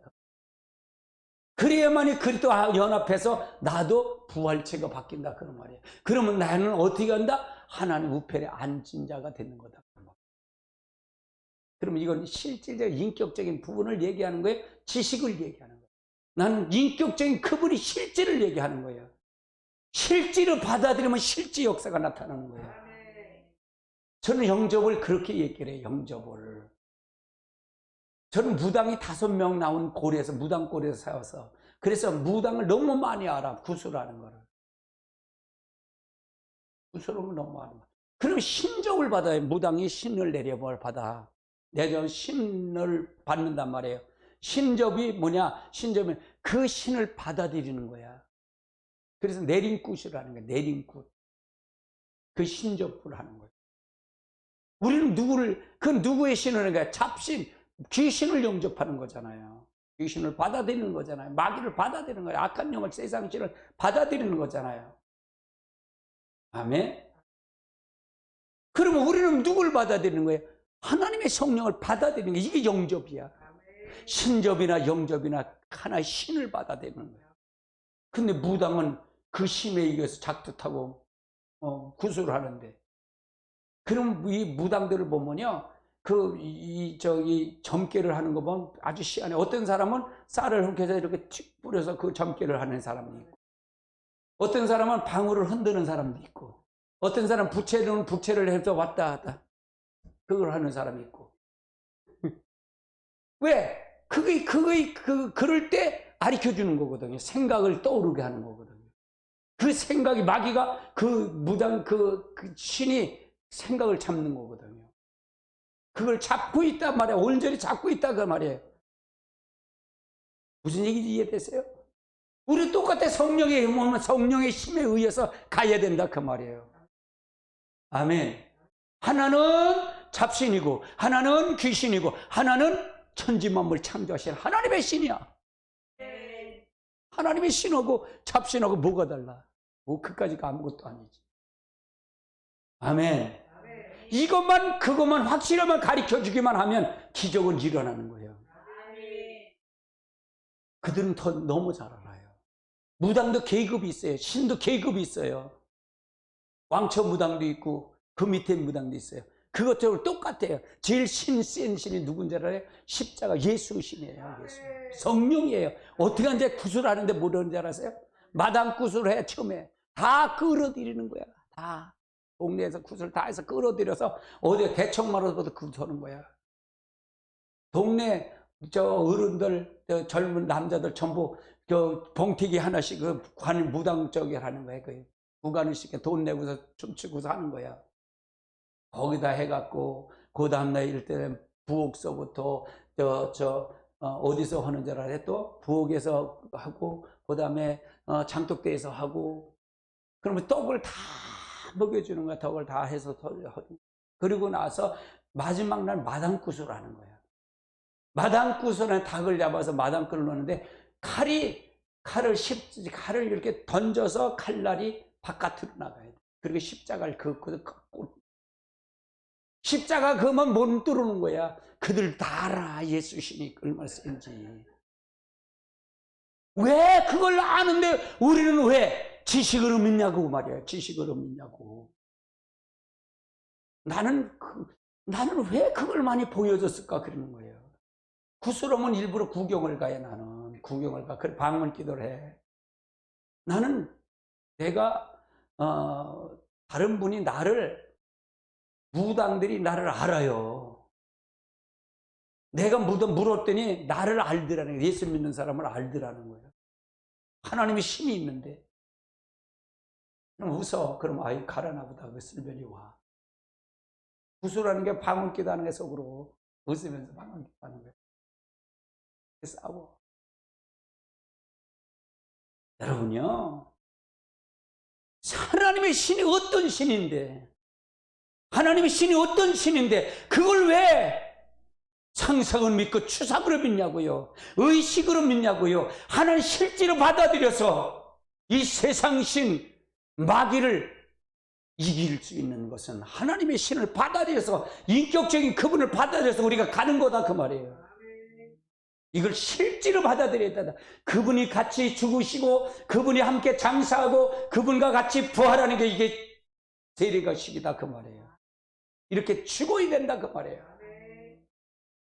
그래야만이 그리스도와 연합해서 나도 부활체가 바뀐다 그런 말이에요. 그러면 나는 어떻게 한다? 하나님 우편에 앉은 자가 되는 거다. 그러면 이건 실질적 인격적인 부분을 얘기하는 거예요? 지식을 얘기하는 거예요? 나는 인격적인 그분이 실질을 얘기하는 거예요. 실질을 받아들이면 실제 역사가 나타나는 거예요. 저는 영접을 그렇게 얘기를 해요. 영접을. 저는 무당이 5명 나온 고리에서 무당고리에서 살아서 그래서 무당을 너무 많이 알아. 구술하는 거를. 구술하는 걸 너무 많이 알아. 그럼 신접을 받아요. 무당이 신을 내려뭘 받아. 내가 신을 받는단 말이에요. 신접이 뭐냐? 신접은 그 신을 받아들이는 거야. 그래서 내림굿이라는 거예요. 내림굿. 그 신접을 하는 거예요. 우리는 그 누구의 신을 하는 거야? 잡신, 귀신을 영접하는 거잖아요. 귀신을 받아들이는 거잖아요. 마귀를 받아들이는 거예요. 악한 영을, 세상 신을 받아들이는 거잖아요. 아멘? 그러면 우리는 누굴 받아들이는 거예요? 하나님의 성령을 받아들이는 거예요. 이게 영접이야. 신접이나 영접이나 하나의 신을 받아들이는 거예요. 근데 무당은 그 신에 의해서 작두타고 구술을 하는데, 그럼 이 무당들을 보면요, 점괘를 하는 거 보면 아주 희한해. 어떤 사람은 쌀을 훔쳐서 이렇게 틱 뿌려서 그 점괘를 하는 사람이 있고, 어떤 사람은 방울을 흔드는 사람도 있고, 어떤 사람은 부채를 해서 왔다 갔다 그걸 하는 사람이 있고. 왜? 그럴 때 가르쳐 주는 거거든요. 생각을 떠오르게 하는 거거든요. 그 생각이 마귀가 그 신이 생각을 잡는 거거든요. 그걸 잡고 있단 말이에요. 온전히 잡고 있다 그 말이에요. 무슨 얘기인지 이해되세요? 우리 똑같아. 성령의 힘에 의해서 가야 된다 그 말이에요. 아멘. 하나는 잡신이고 하나는 귀신이고 하나는 천지만물 창조하신 하나님의 신이야. 하나님의 신하고 잡신하고 뭐가 달라? 그까지가 아무것도 아니지. 아멘. 그것만 확실하면 가르쳐주기만 하면 기적은 일어나는 거예요. 그들은 더 너무 잘 알아요. 무당도 계급이 있어요. 신도 계급이 있어요. 왕처 무당도 있고 그 밑에 무당도 있어요. 그것처럼 똑같아요. 제일 센 신이 누군지 알아요? 십자가 예수 신이에요. 예수. 성령이에요. 어떻게 이제 구슬하는데 모르는 줄 알았어요? 마당 구슬해 처음에 다 끌어들이는 거야. 다 동네에서 구슬 다 해서 끌어들여서 어디 대청마루보다 구슬하는 거야. 동네 어른들 젊은 남자들 전부 봉튀기 하나씩 관 무당 저기 하는 거야. 구간을씩 돈 내고서 춤추고서 하는 거야. 거기다 해갖고 그 다음날 이때 부엌서부터 어디서 하는 줄 알아요? 또 부엌에서 하고 그 다음에 장독대에서 하고, 그러면 떡을 다 먹여주는 거야. 떡을 다 해서 그리고 나서 마지막 날 마당굿을 하는 거야. 마당구선에 닭을 잡아서 마당끈을 놓는데 칼을 이렇게 던져서 칼날이 바깥으로 나가야 돼. 그리고 십자가를 십자가 그만 못 뚫는 거야. 그들 다 알아, 예수신이 얼마나 센지. 왜 그걸 아는데 우리는 왜 지식으로 믿냐고 말이야. 지식으로 믿냐고. 나는 왜 그걸 많이 보여줬을까 그러는 거예요. 구스러면 일부러 구경을 가요. 나는 구경을 가. 그래 방문 기도를 해. 나는 내가 다른 분이 무당들이 나를 알아요. 내가 물었더니 나를 알더라는 거예요. 예수 믿는 사람을 알더라는 거예요. 하나님의 신이 있는데. 그럼 웃어. 그럼 아이 가라나 보다. 그 슬별이 와. 구수라는 게 방문 기도하는 게 속으로 웃으면서 방문 기도하는 거예요. 싸워. 여러분요, 하나님의 신이 어떤 신인데, 하나님의 신이 어떤 신인데 그걸 왜 상상을 믿고 추상으로 믿냐고요. 의식으로 믿냐고요. 하나님 실제로 받아들여서 이 세상 신 마귀를 이길 수 있는 것은 하나님의 신을 받아들여서, 인격적인 그분을 받아들여서 우리가 가는 거다 그 말이에요. 이걸 실제로 받아들여야 된다. 그분이 같이 죽으시고 그분이 함께 장사하고 그분과 같이 부활하는 게 이게 세례가식이다 그 말이에요. 이렇게 죽어야 된다 그 말이에요.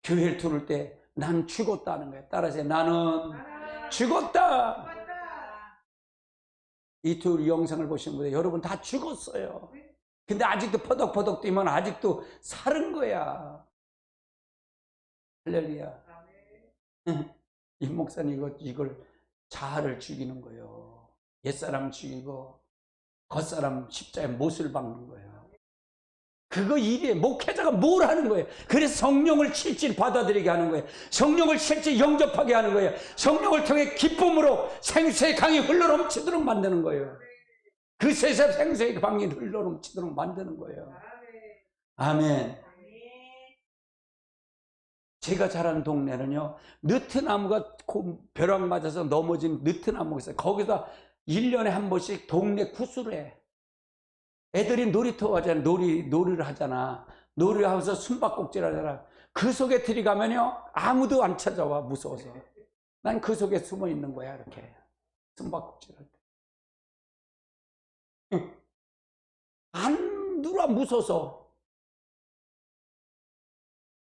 교회를 들을 때 난 죽었다는 거예요. 따라서 나는 죽었다. 이 둘 영상을 보시는 분들 여러분 다 죽었어요. 근데 아직도 퍼덕퍼덕 뛰면 아직도 사는 거야. 할렐루야. 이 목사님 이걸 자아를 죽이는 거예요. 옛사람 죽이고 겉사람 십자에 못을 박는 거예요. 그거 일이에요. 목회자가 뭘 하는 거예요? 그래서 성령을 실질 받아들이게 하는 거예요. 성령을 실질 영접하게 하는 거예요. 성령을 통해 기쁨으로 생수의 강이 흘러넘치도록 만드는 거예요. 그 세상 생수의 강이 흘러넘치도록 만드는 거예요. 아멘. 제가 자란 동네는요, 느트나무가 벼락 맞아서 넘어진 느트나무가 있어요. 거기다 1년에 한 번씩 동네 구슬을 해. 애들이 놀이터 하잖아. 놀이를 하잖아. 놀이를 하면서 숨바꼭질 하잖아. 그 속에 들어가면요, 아무도 안 찾아와, 무서워서. 난 그 속에 숨어 있는 거야, 이렇게. 숨바꼭질 할 때. 안 들어와, 무서워서.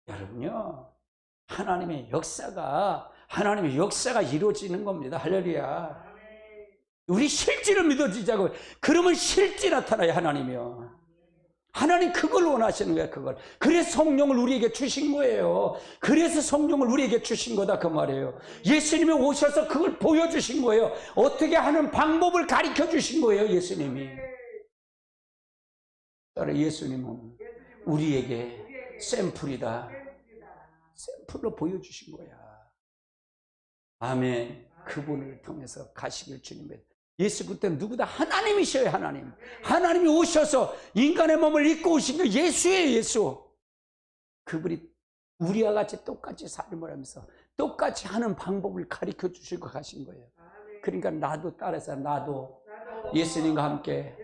여러분요, 하나님의 역사가 이루어지는 겁니다. 할렐루야. 우리 실제로 믿어지자고. 그러면 실제 나타나요, 하나님이요. 하나님 그걸 원하시는 거예요, 그걸. 그래서 성령을 우리에게 주신 거예요. 그래서 성령을 우리에게 주신 거다, 그 말이에요. 예수님이 오셔서 그걸 보여주신 거예요. 어떻게 하는 방법을 가르쳐 주신 거예요, 예수님이. 따라 예수님은 우리에게 샘플이다. 샘플로 보여주신 거야. 아멘. 그분을 통해서 가시길 주님의. 예수 그때 누구다? 하나님이셔요, 하나님. 하나님이 오셔서 인간의 몸을 입고 오신 게 예수예요, 예수. 그분이 우리와 같이 똑같이 삶을 하면서 똑같이 하는 방법을 가르쳐 주시고 가신 거예요. 그러니까 나도 따라서 나도 예수님과 함께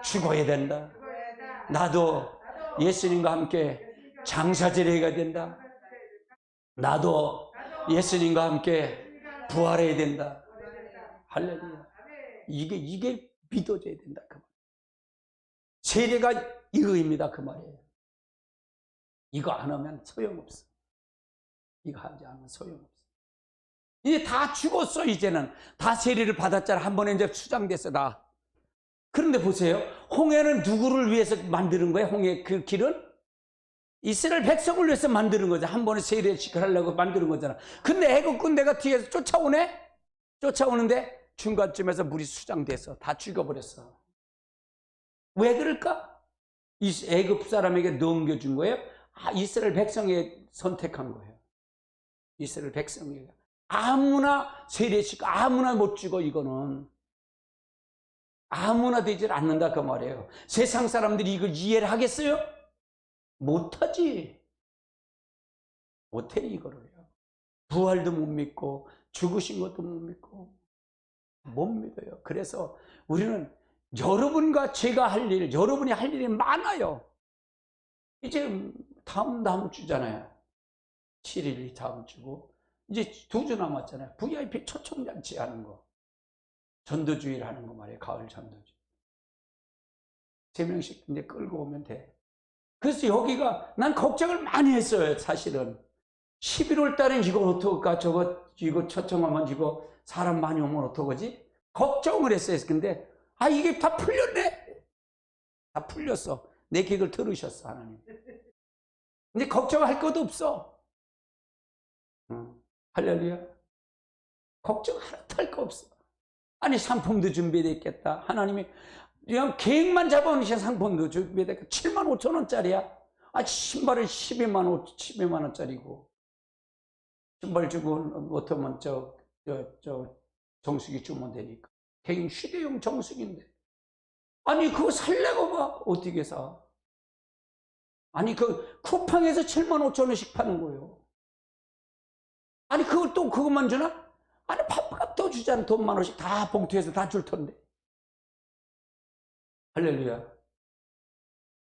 죽어야 된다. 나도 예수님과 함께 장사지내야 된다. 나도 예수님과 함께 부활해야 된다. 할렐루야. 이게 믿어져야 된다. 그 말. 세례가 이거입니다. 그 말이에요. 이거 안 하면 소용없어. 이거 하지 않으면 소용없어. 이제 다 죽었어. 이제는 다 세례를 받았잖아. 한 번에 이제 수장됐어. 다. 그런데 보세요. 홍해는 누구를 위해서 만드는 거예요? 홍해 그 길은? 이스라엘 백성을 위해서 만드는 거죠. 한 번에 세례시키려고 만드는 거잖아. 근데 애국 군대가 뒤에서 쫓아오는데 중간쯤에서 물이 수장돼서 다 죽어버렸어. 왜 그럴까? 애국 사람에게 넘겨준 거예요? 이스라엘 백성에 선택한 거예요. 이스라엘 백성에게. 아무나 세례시키고 아무나 못 죽어. 이거는 아무나 되질 않는다 그 말이에요. 세상 사람들이 이걸 이해를 하겠어요? 못하지. 못해 이거를요. 부활도 못 믿고 죽으신 것도 못 믿고 못 믿어요. 그래서 우리는 여러분과 제가 할 일, 여러분이 할 일이 많아요. 이제 다음 주잖아요. 7일이 다음 주고 이제 2주 남았잖아요. VIP 초청잔치 하는 거, 전도주일 하는 거 말이에요. 가을 전도주일 3명씩 이제 끌고 오면 돼. 그래서 여기가 난 걱정을 많이 했어요. 사실은 11월 달엔 이거 어떡할까, 이거 초청하면 이거 사람 많이 오면 어떡하지? 걱정을 했어요. 근데 이게 다 풀렸네. 다 풀렸어. 내 기도를 들으셨어, 하나님. 근데 걱정할 것도 없어. 할렐루야. 걱정 하나도 할 거 없어. 아니, 상품도 준비되어 있겠다. 하나님이 그냥 계획만 잡아놓으신 상품도 준비되어 있겠다. 7만 5천 원짜리야. 신발은 12만 원짜리고. 신발 주고 못하면 정수기 주면 되니까. 개인 휴대용 정수기인데. 아니, 그거 살려고 봐. 어떻게 사? 아니, 그 쿠팡에서 7만 5천 원씩 파는 거예요. 아니, 그걸 또 그것만 주나? 아니, 밥값도 주잖아. 돈 10,000원씩 다 봉투에서 다 줄 텐데. 할렐루야.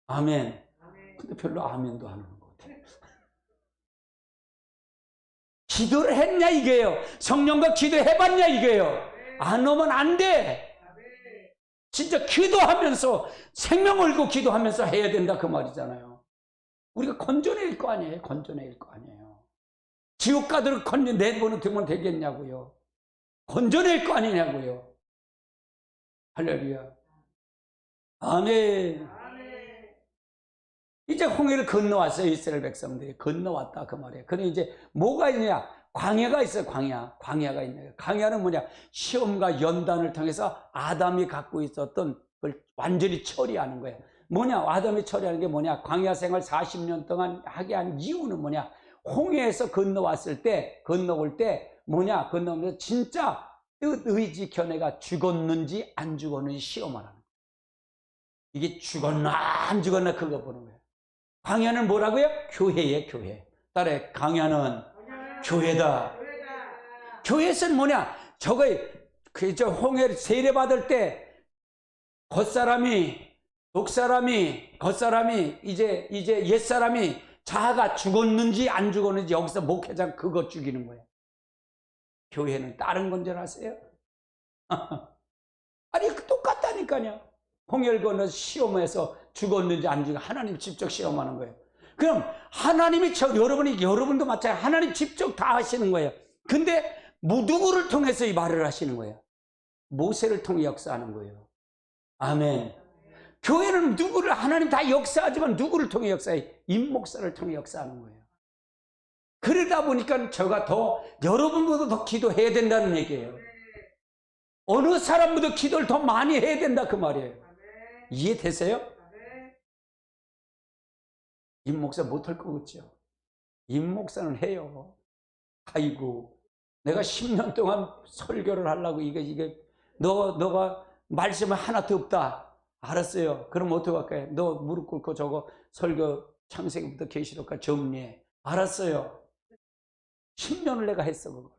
아멘. 근데 별로 아멘도 안 하는 것 같아. 기도를 했냐 이게요. 성령과 기도해봤냐 이게요. 안 오면 안 돼. 진짜 기도하면서 생명 걸고 기도하면서 해야 된다 그 말이잖아요. 우리가 건져낼 거 아니에요. 건져낼 거 아니에요. 지옥 가도록 내보내면 되겠냐고요. 건져낼 거 아니냐고요. 할렐루야. 아멘. 이제 홍해를 건너왔어요. 이스라엘 백성들이 건너왔다 그 말이에요. 그런데 이제 뭐가 있냐? 광야가 있어요. 광야가 있네요. 광야는 뭐냐? 시험과 연단을 통해서 아담이 갖고 있었던 걸 완전히 처리하는 거예요. 뭐냐? 아담이 처리하는 게 뭐냐? 광야 생활 40년 동안 하게 한 이유는 뭐냐? 홍해에서 건너올 때 뭐냐? 건너오면서 진짜 뜻의지 견해가 죽었는지 안 죽었는지 시험하라는 거예요. 이게 죽었나 안 죽었나 그거 보는 거예요. 광야는 뭐라고요? 교회예요, 교회. 따라해, 광야는 교회다. 교회에서는 뭐냐? 홍해를 세례받을 때 겉사람이 이제 옛사람이 자아가 죽었는지 안 죽었는지 여기서 목회장 그거 죽이는 거예요. 교회는 다른 건 줄 아세요? 아니, 똑같다니까요. 홍해를 건너 시험해서 죽었는지 안 죽었는지 하나님 직접 시험하는 거예요. 그럼 하나님이 여러분도 마찬가지로 하나님 직접 다 하시는 거예요. 근데 누구를 통해서 이 말을 하시는 거예요? 모세를 통해 역사하는 거예요. 아멘. 교회는 하나님 다 역사하지만 누구를 통해 역사해? 임목사를 통해 역사하는 거예요. 그러다 보니까 제가 여러분보다 더 기도해야 된다는 얘기예요. 어느 사람보다 기도를 더 많이 해야 된다 그 말이에요. 이해되세요? 임목사 못할 것 같죠? 임목사는 해요. 아이고, 내가 10년 동안 설교를 하려고 너가 말씀이 하나도 없다. 알았어요. 그럼 어떡할까요? 너 무릎 꿇고 저거 설교 창세기부터 계시록까지 정리해. 알았어요. 10년을 내가 했어 그걸.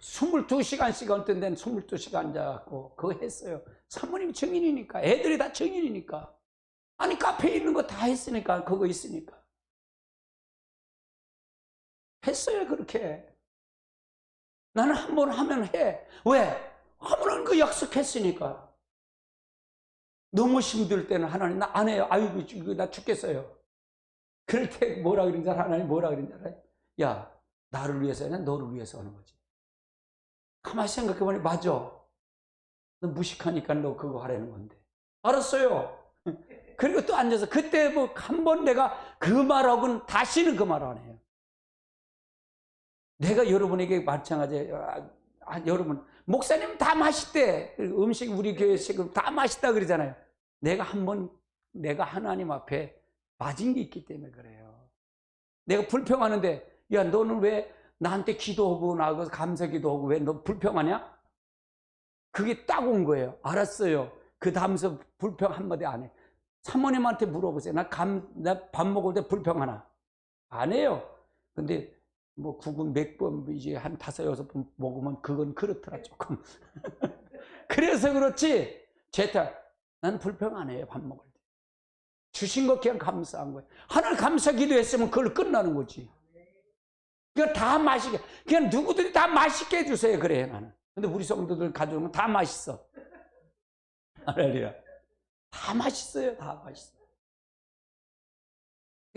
22시간씩 어떤 데는 22시간 앉아갖고 그거 했어요. 사모님 증인이니까. 애들이 다 증인이니까. 아니, 카페에 있는 거 다 했으니까. 그거 있으니까. 했어요 그렇게. 나는 한 번 하면 해. 왜? 하면 그 약속했으니까. 너무 힘들 때는 하나님 나 안 해요. 아이고 이거 나 죽겠어요. 그럴 때 뭐라 그러는지 알아? 하나님 뭐라 그러는지 알아요? 야, 나를 위해서 하냐? 너를 위해서 하는 거지. 가만히 생각해보니 맞아. 너 무식하니까 너 그거 하라는 건데. 알았어요. 그리고 또 앉아서 그때 한 번 내가 그 말하고는 다시는 그 말 안 해요. 내가 여러분에게 마찬가지예요. 여러분 목사님 다 맛있대. 음식 우리 교회 식은 다 맛있다 그러잖아요. 내가 하나님 앞에 맞은 게 있기 때문에 그래요. 내가 불평하는데 야 너는 왜 나한테 기도하고 나하고 감사 기도하고 왜 너 불평하냐? 그게 딱 온 거예요. 알았어요. 그 다음서 불평 한마디 안 해. 사모님한테 물어보세요. 나 밥 먹을 때 불평하나? 안 해요. 근데 뭐 국은 몇 번 이제 한 5-6번 먹으면 그건 그렇더라 조금. 그래서 그렇지 난 불평 안 해요. 밥 먹을 때 주신 거 그냥 감사한 거예요. 하나님 감사 기도했으면 그걸로 끝나는 거지. 그냥 다 맛있게, 그냥 누구들이 다 맛있게 해주세요. 그래 나는. 근데 우리 성도들 가져오면 다 맛있어. 할렐루야. 다 맛있어요. 다 맛있어.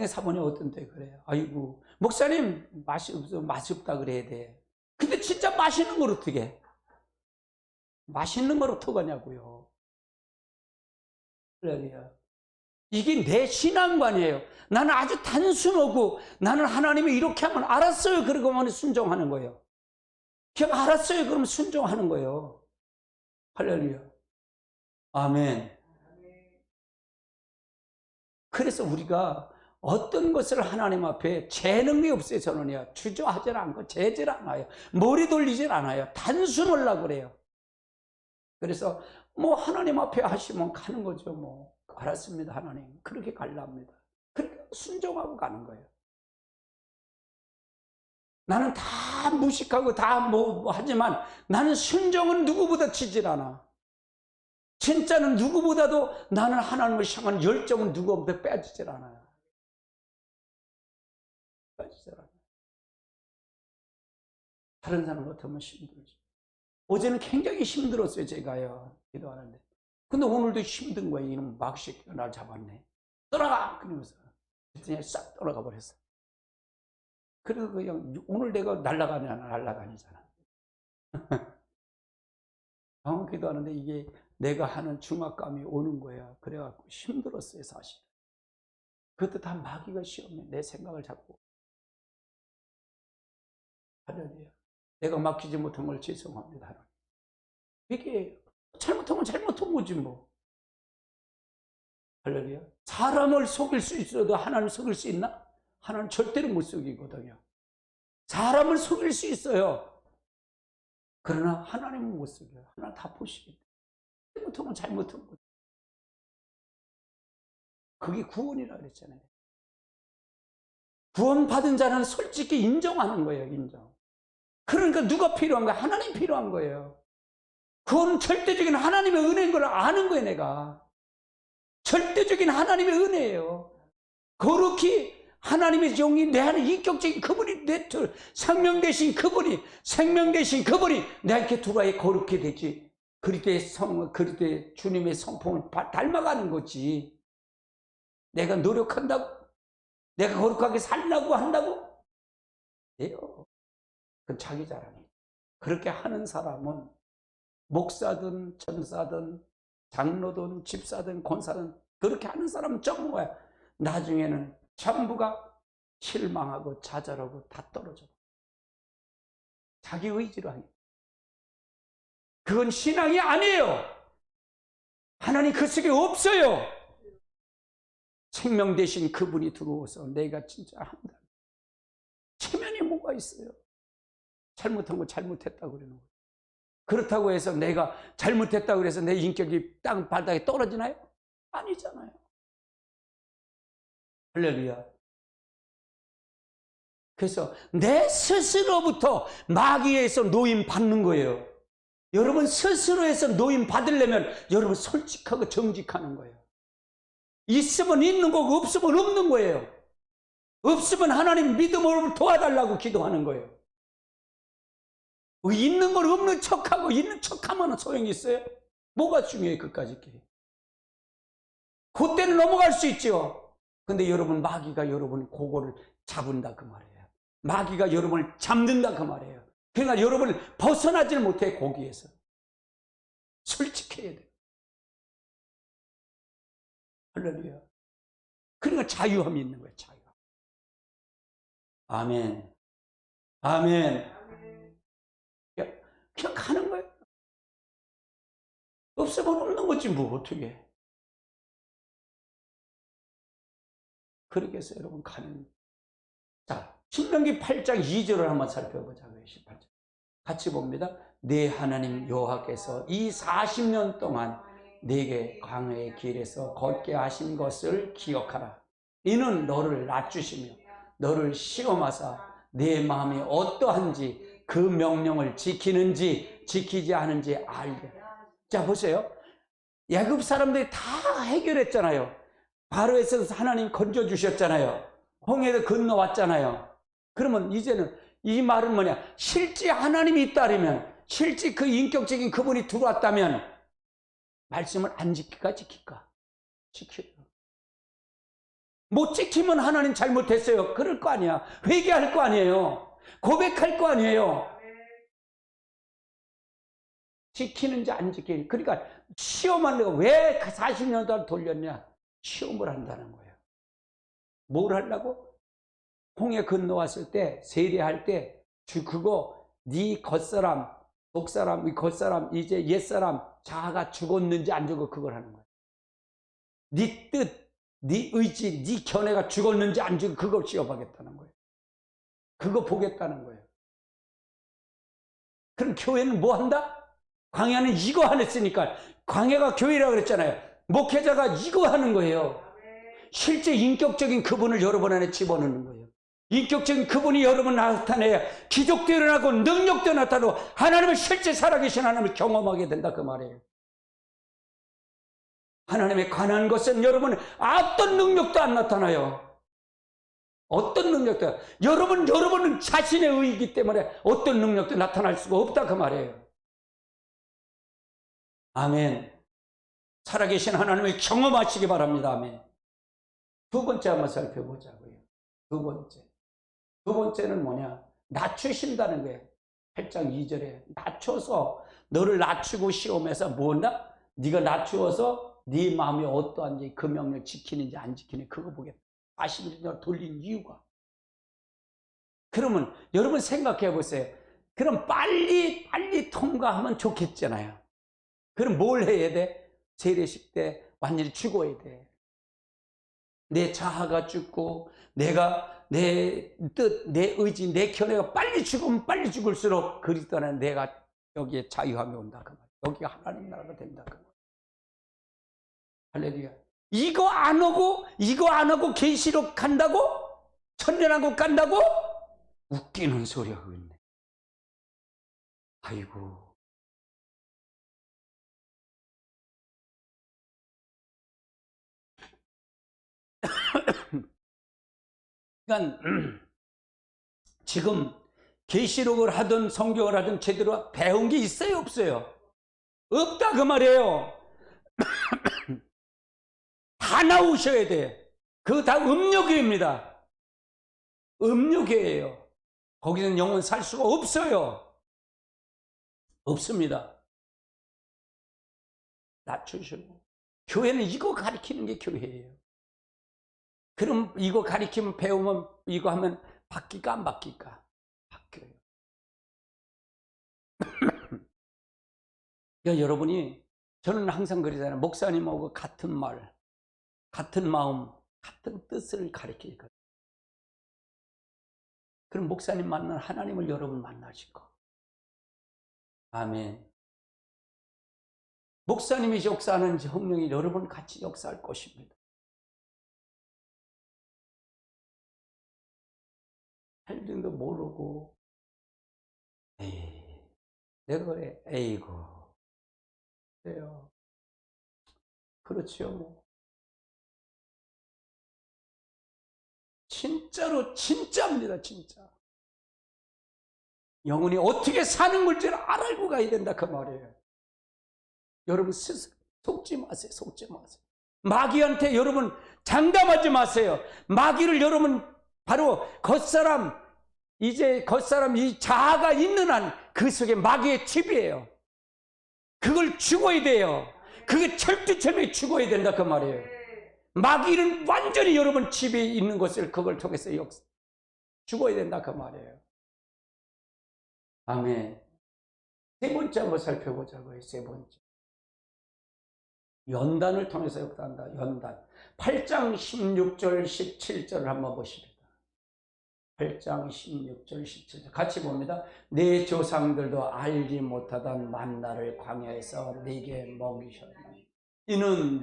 사모님 어떤 때 그래요. 아이고 목사님 맛이 없다 그래야 돼. 근데 진짜 맛있는 걸 어떻게 해? 맛있는 걸 어떻게 하냐고요. 할렐루야. 이게 내 신앙관이에요. 나는 아주 단순하고 나는 하나님이 이렇게 하면 알았어요. 그러고만 순종하는 거예요. 그냥 알았어요. 그러면 순종하는 거예요. 할렐루야. 아멘. 그래서 우리가 어떤 것을 하나님 앞에 재능이 없어요. 저는요. 주저하질 않고 재질 않아요. 머리 돌리질 않아요. 단순하려고 그래요. 그래서 뭐 하나님 앞에 하시면 가는 거죠. 뭐 알았습니다. 하나님. 그렇게 갈랍니다. 그렇게 순종하고 가는 거예요. 나는 다 무식하고 다 뭐 하지만 나는 순종은 누구보다 치질 않아. 진짜는 누구보다도 나는 하나님을 향한 열정은 누구보다 빼지질 않아요. 빼지질 않아요. 다른 사람 같으면 힘들지. 어제는 굉장히 힘들었어요. 제가요. 기도하는데. 근데 오늘도 힘든 거예요. 이놈 막새끼가 날 잡았네. 떠나가! 그러면서 그냥 싹 떠나가 버렸어. 그래서 그냥 오늘 내가 날아다니잖아. 기도하는데 이게 내가 하는 중압감이 오는 거야. 그래갖고 힘들었어요, 사실. 그것도 다 마귀가 시험해. 내 생각을 잡고. 할렐루야. 내가 막히지 못한 걸 죄송합니다, 하나님. 이게 잘못한 건 잘못한 거지 뭐. 할렐루야. 사람을 속일 수 있어도 하나님을 속일 수 있나? 하나님 절대로 못 속이거든요. 사람을 속일 수 있어요. 그러나 하나님은 못 속여요. 하나님 다 보시기 때문에. 잘못한 건 잘못한 거죠. 그게 구원이라 그랬잖아요. 구원받은 자는 솔직히 인정하는 거예요. 인정. 그러니까 누가 필요한 거야? 하나님 필요한 거예요. 그건 절대적인 하나님의 은혜인 걸 아는 거예요. 내가 절대적인 하나님의 은혜예요. 거룩히 하나님의 영이 내 안에 인격적인 그분이 내 생명 되신 그분이 생명 되신 그분이 내게 들어와야 거룩해 되지. 그리때 주님의 성품을 닮아가는 거지. 내가 노력한다고? 내가 거룩하게 살려고 한다고? 돼요. 그건 자기 자랑이에요. 그렇게 하는 사람은 목사든 전사든 장로든 집사든 권사든 그렇게 하는 사람은 적은 거야. 나중에는 전부가 실망하고 좌절하고 다 떨어져. 자기 의지로 하니. 그건 신앙이 아니에요. 하나님 그 속에 없어요. 생명 되신 그분이 들어오서 내가 진짜 한다. 체면이 뭐가 있어요. 잘못한 거 잘못했다고 그러는 거예요. 그렇다고 해서 내가 잘못했다고 그래서 내 인격이 땅 바닥에 떨어지나요? 아니잖아요. 할렐루야. 그래서 내 스스로부터 마귀에서 노임 받는 거예요. 여러분 스스로에서 노임 받으려면 여러분 솔직하고 정직하는 거예요. 있으면 있는 거고 없으면 없는 거예요. 없으면 하나님 믿음으로 도와달라고 기도하는 거예요. 있는 걸 없는 척하고 있는 척하면 소용이 있어요? 뭐가 중요해요? 그까짓 게. 그때는 넘어갈 수 있죠. 근데 여러분 마귀가 여러분 그거를 잡은다 그 말이에요. 마귀가 여러분을 잡는다 그 말이에요. 그러니까 여러분을 벗어나질 못해. 거기에서 솔직해야 돼요. 할렐루야. 그러니까 자유함이 있는 거예요. 자유. 아멘. 아멘. 그냥 가는 거예요. 없으면 없는 거지 뭐 어떻게. 그렇게 해서 여러분 가는. 자, 신명기 8장 2절을 한번 살펴보자고요. 18절. 같이 봅니다. 내 하나님 여호와께서 이 40년 동안 네게 광야의 길에서 걷게 하신 것을 기억하라. 이는 너를 낮추시며 너를 시험하사 내 마음이 어떠한지 그 명령을 지키는지 지키지 않은지 알게. 자, 보세요. 애굽 사람들이 다 해결했잖아요. 바로에서 하나님 건져주셨잖아요. 홍해도 건너왔잖아요. 그러면 이제는 이 말은 뭐냐? 실제 하나님이 있다면, 실제 그 인격적인 그분이 들어왔다면 말씀을 안 지킬까 지킬까? 지켜요. 못 지키면 하나님 잘못했어요. 그럴 거 아니야. 회개할 거 아니에요. 고백할 거 아니에요. 지키는지 안 지키는지. 그러니까 시험하려고 왜 40년 동안 돌렸냐? 시험을 한다는 거예요. 뭘 하려고? 홍해 건너왔을 때, 세례할 때, 그거 네 겉사람, 속사람, 이 겉사람, 이제 옛사람, 자아가 죽었는지 안 죽어, 그걸 하는 거예요. 네 뜻, 네 의지, 네 견해가 죽었는지 안 죽어, 그걸 시험하겠다는 거예요. 그거 보겠다는 거예요. 그럼 교회는 뭐 한다? 광야는 이거 안 했으니까. 광야가 교회라고 그랬잖아요. 목회자가 이거 하는 거예요. 실제 인격적인 그분을 여러분 안에 집어넣는 거예요. 인격적인 그분이 여러분 나타내야 기적도 일어나고 능력도 나타나고 하나님을 실제 살아계신 하나님을 경험하게 된다, 그 말이에요. 하나님에 관한 것은 여러분 어떤 능력도 안 나타나요. 어떤 능력도. 여러분은 자신의 의이기 때문에 어떤 능력도 나타날 수가 없다, 그 말이에요. 아멘. 살아계신 하나님을 경험하시기 바랍니다. 아멘. 두 번째 한번 살펴보자고요. 두 번째는 뭐냐? 낮추신다는 거예요. 8장 2절에 낮춰서 너를 낮추고 시험해서 뭐나? 네가 낮추어서 네 마음이 어떠한지 그 명령 지키는지 안 지키는지 그거 보겠다. 40년 돌린 이유가. 그러면 여러분 생각해 보세요. 그럼 빨리 통과하면 좋겠잖아요. 그럼 뭘 해야 돼? 세례식 때 완전히 죽어야 돼. 내 자아가 죽고 내가 내 뜻, 내 의지, 내 견해가 빨리 죽으면 빨리 죽을수록 그리스도 안에 내가 여기에 자유함이 온다, 그 말. 여기가 하나님 나라가 된다, 그 말. 할렐루야. 이거 안 하고 계시록 간다고? 천년왕국 간다고? 웃기는 소리 하고 있네. 아이고. 그러니까 지금 계시록을 하든 성경을 하든 제대로 배운 게 있어요, 없어요? 없다, 그 말이에요. 다 나오셔야 돼. 그거 다 음료교입니다. 음료교예요. 거기서는 영원 살 수가 없어요. 없습니다. 낮추시고. 교회는 이거 가르치는 게 교회예요. 그럼 이거 가르치면 배우면 이거 하면 바뀔까 안 바뀔까? 바뀌어요. 그러니까 여러분이, 저는 항상 그러잖아요. 목사님하고 같은 말, 같은 마음, 같은 뜻을 가르치거든요. 그럼 목사님 만난 하나님을 여러분 만나실 거. 아멘. 목사님이 역사하는 성령이 여러분 같이 역사할 것입니다. 할 줄도 모르고, 에이, 내가 그래, 에이고, 그래요. 그렇지요, 뭐. 진짜로, 진짜입니다, 진짜. 영혼이 어떻게 사는 걸지를 알고 가야 된다, 그 말이에요. 여러분 스스로 속지 마세요, 속지 마세요. 마귀한테 여러분 장담하지 마세요. 마귀를 여러분 바로 겉사람, 이 자아가 있는 한 그 속에 마귀의 칩이에요. 그걸 죽어야 돼요. 그게 철두철미하게 죽어야 된다, 그 말이에요. 마귀는 완전히 여러분 칩에 있는 것을 그걸 통해서 죽어야 된다, 그 말이에요. 아멘. 세 번째 한번 살펴보자고요. 세 번째. 연단을 통해서 역사한다. 연단. 8장 16절 17절을 한번 보십니다. 8장 16절 17절 같이 봅니다. 내 조상들도 알지 못하던 만나를 광야에서 네게 먹이셨나니 이는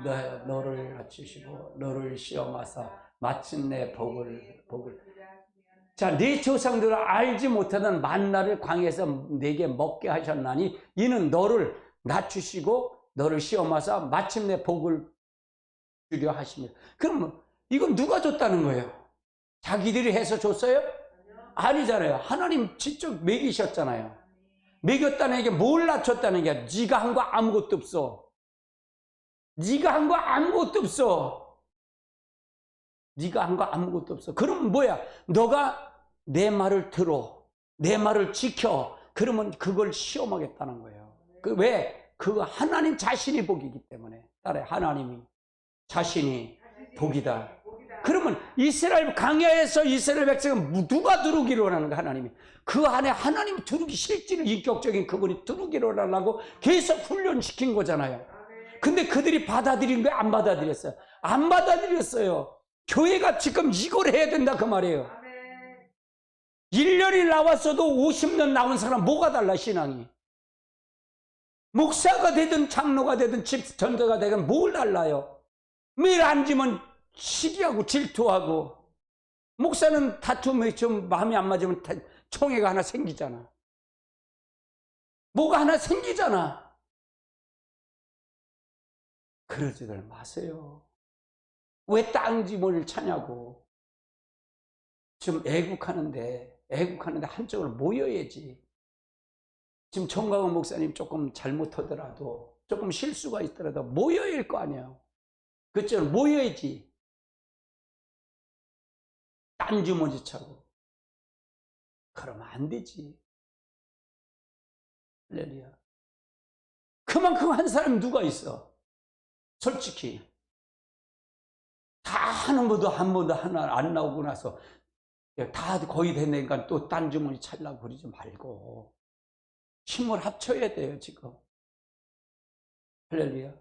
너를 낮추시고 너를 시험하사 마침내 복을 자, 네 조상들은 알지 못하던 만나를 광야에서 내게 먹게 하셨나니 이는 너를 낮추시고 너를 시험하사 마침내 복을 주려 하십니다. 그럼 이건 누가 줬다는 거예요? 자기들이 해서 줬어요? 아니잖아요. 하나님 직접 먹이셨잖아요. 먹였다는 게 뭘 낮췄다는 게 네가 한 거 아무것도 없어. 네가 한 거 아무것도 없어. 네가 한 거 아무것도 없어. 그럼 뭐야? 너가 내 말을 들어. 내 말을 지켜. 그러면 그걸 시험하겠다는 거예요. 왜? 그거 하나님 자신이 복이기 때문에. 따라해. 하나님이 자신이 복이다. 그러면 이스라엘 광야에서 이스라엘 백성은 누가 두르기를 원하는가? 하나님이. 그 안에 하나님 두르기 실질을 인격적인 그분이 두르기를 원하려고 계속 훈련시킨 거잖아요. 근데 그들이 받아들인 거예요? 안 받아들였어요? 안 받아들였어요. 교회가 지금 이걸 해야 된다 그 말이에요. 1년이 나왔어도 50년 나온 사람 뭐가 달라 신앙이? 목사가 되든 장로가 되든 집전도가 되든 뭘 달라요? 매일 앉으면 시기하고 질투하고 목사는 다툼이 좀 마음이 안 맞으면 총회가 하나 생기잖아. 뭐가 하나 생기잖아. 그러지들 마세요. 왜 땅지머리를 차냐고. 지금 애국하는데 한쪽으로 모여야지. 지금 정광훈 목사님 조금 잘못하더라도 조금 실수가 있더라도 모여야 할 거 아니에요. 그쪽으로 모여야지. 딴주머니 차고 그러면 안 되지. 할렐루야. 그만큼 한 사람이 누가 있어? 솔직히 다 하는 것도 한 번도 하나 안 나오고 나서 다 거의 됐으니까 또 딴주머니 차려고 그러지 말고 힘을 합쳐야 돼요 지금. 할렐루야.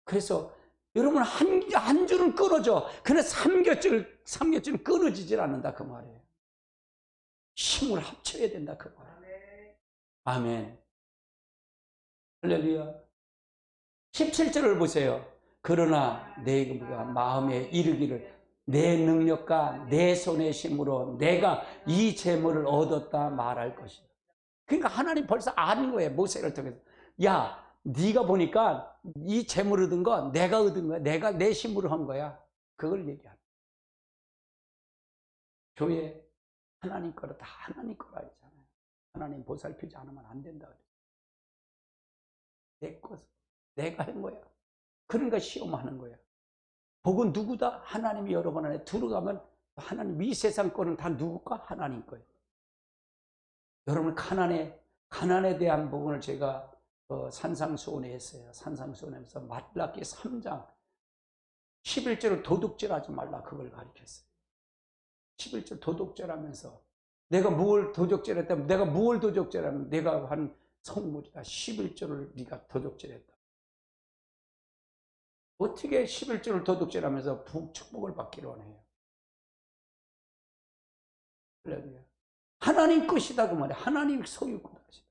그래서 여러분 한 줄은 끊어져. 그러나 삼겹줄은 끊어지질 않는다 그 말이에요. 힘을 합쳐야 된다 그 말이에요. 아멘. 할렐루야. 17절을 보세요. 그러나 내가 마음에 이르기를 내 능력과 내 손의 힘으로 내가 이 재물을 얻었다 말할 것이다. 그러니까 하나님 벌써 아는 거예요. 모세를 통해서. 야, 네가 보니까 이 재물을 얻은 거 내가 얻은 거야. 내가 내 힘으로 한 거야. 그걸 얘기하는 거예요. 교회 하나님 거라 다 하나님 거라 했잖아요. 하나님 보살피지 않으면 안 된다 그랬어요. 내 것을 내가 한 거야. 그러니까 시험하는 거야. 복은 누구다? 하나님이 여러분 안에 들어가면 하나님 이 세상 거는 다 누구가? 하나님 거예요. 여러분 가난에 대한 부분을 제가 산상수훈에 했어요. 산상수훈에서 말라기 3장 11절을 도둑질하지 말라 그걸 가르쳤어요. 11절 도둑질하면서 내가 뭘 도둑질했다면 내가 뭘 도둑질하면 내가 한 성물이다. 11절을 네가 도둑질했다. 어떻게 11절을 도둑질하면서 축복을 받기를 원해요? 하나님 것이다 그 말이야. 하나님 소유권 것이다.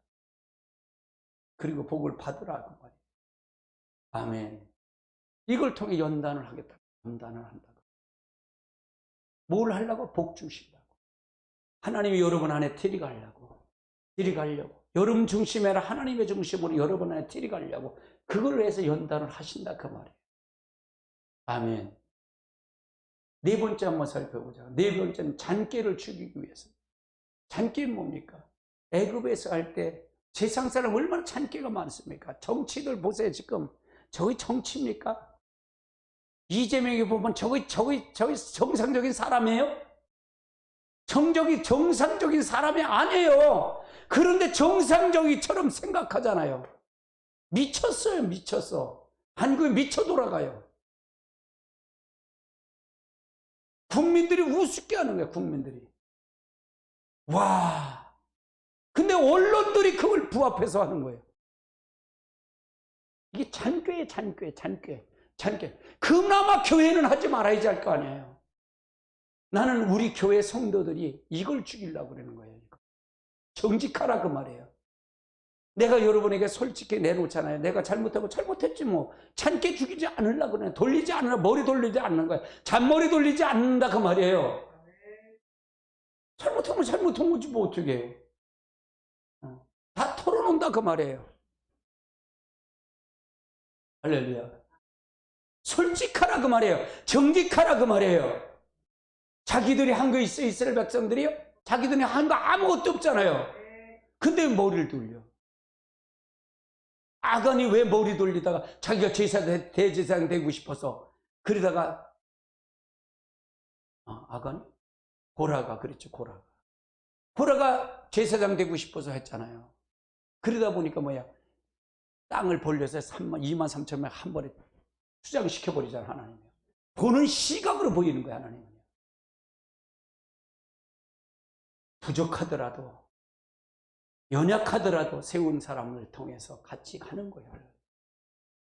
그리고 복을 받으라 그 말이야. 아멘. 이걸 통해 연단을 하겠다. 연단을 한다고. 뭘 하려고? 복 주신다고. 하나님이 여러분 안에 들이가려고. 여러분 중심이 아니라 하나님의 중심으로 여러분 안에 들이가려고. 그걸 위해서 연단을 하신다 그 말이에요. 아멘. 네 번째 한번 살펴보자. 네 번째는 잔꾀를 죽이기 위해서. 잔꾀는 뭡니까? 애굽에서 할 때 세상 사람 얼마나 잔꾀가 많습니까? 정치들 보세요 지금. 저기 정치입니까? 이재명이 보면 저기 정상적인 사람이에요? 정상적인 사람이 아니에요. 그런데 정상적이처럼 생각하잖아요. 미쳤어. 한국에 미쳐 돌아가요. 국민들이 우습게 하는 거야, 국민들이. 와. 근데 언론들이 그걸 부합해서 하는 거예요. 이게 잔꾀예요, 잔꾀. 그나마 교회는 하지 말아야지 할 거 아니에요. 나는 우리 교회 성도들이 이걸 죽이려고 그러는 거예요. 정직하라 그 말이에요. 내가 여러분에게 솔직히 내놓잖아요. 내가 잘못하고 잘못했지 뭐. 잔꾀 죽이지 않으려고 그래. 머리 돌리지 않는 거야. 잔머리 돌리지 않는다 그 말이에요. 잘못하면 잘못한 거지 뭐 어떻게 해요. 다 털어놓는다 그 말이에요. 할렐루야. 솔직하라 그 말이에요. 정직하라 그 말이에요. 자기들이 한 거 있어요. 이스라엘 백성들이요. 자기들이 한 거 아무것도 없잖아요. 근데 머리를 돌려. 아간이 왜 머리 돌리다가 자기가 대제사장 되고 싶어서 그러다가 아간이? 고라가 그랬죠. 고라가 제사장 되고 싶어서 했잖아요. 그러다 보니까 뭐야, 땅을 벌려서 2만 3천 명 한 번에 투장시켜버리잖아. 하나님이 보는 시각으로 보이는 거야. 하나님은 부족하더라도 연약하더라도 세운 사람을 통해서 같이 가는 거예요.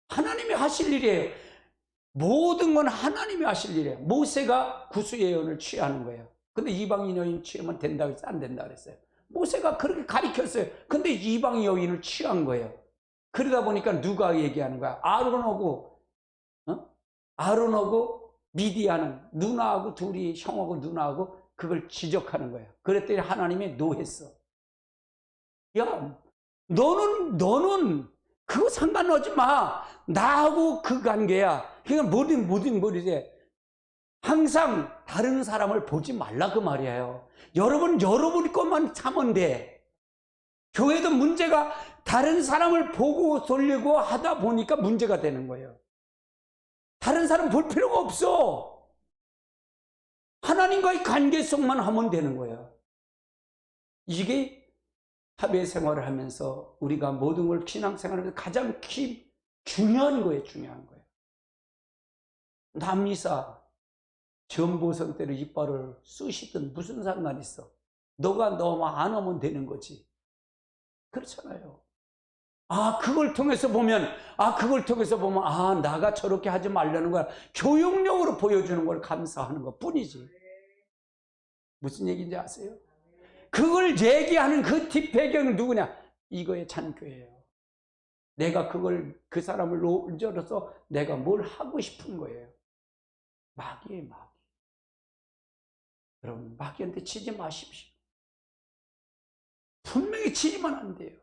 하나님이 하실 일이에요. 모든 건 하나님이 하실 일이에요. 모세가 구수 예언을 취하는 거예요. 근데 이방인 여인 취하면 된다 그랬어요? 안 된다 그랬어요? 모세가 그렇게 가르쳤어요. 근데 이방 여인을 취한 거예요. 그러다 보니까 누가 얘기하는 거야? 아론하고 미디아는 누나하고 둘이, 형하고 누나하고 그걸 지적하는 거예요. 그랬더니 하나님이 노했어. 야, 너는 그거 상관하지 마. 나하고 그 관계야. 그러니까 뭐든지 항상 다른 사람을 보지 말라 그 말이에요. 여러분 것만 참으면 돼. 교회도 문제가 다른 사람을 보고 돌리고 하다 보니까 문제가 되는 거예요. 다른 사람 볼 필요가 없어. 하나님과의 관계성만 하면 되는 거예요. 이게 사회 생활을 하면서 우리가 모든 걸 신앙생활을 가장 중요한 거예요. 남이사 전보선 때로 이빨을 쑤시든 무슨 상관 있어. 너가 너만 안 하면 되는 거지. 그렇잖아요. 그걸 통해서 보면 나가 저렇게 하지 말라는 거야. 교육용으로 보여주는 걸 감사하는 것 뿐이지. 무슨 얘기인지 아세요? 그걸 얘기하는 그 뒷배경은 누구냐? 이거의 잔교예요. 내가 그 사람을 온전해서 내가 뭘 하고 싶은 거예요. 마귀예요, 마귀. 여러분, 마귀한테 치지 마십시오. 분명히 치지만 안 돼요.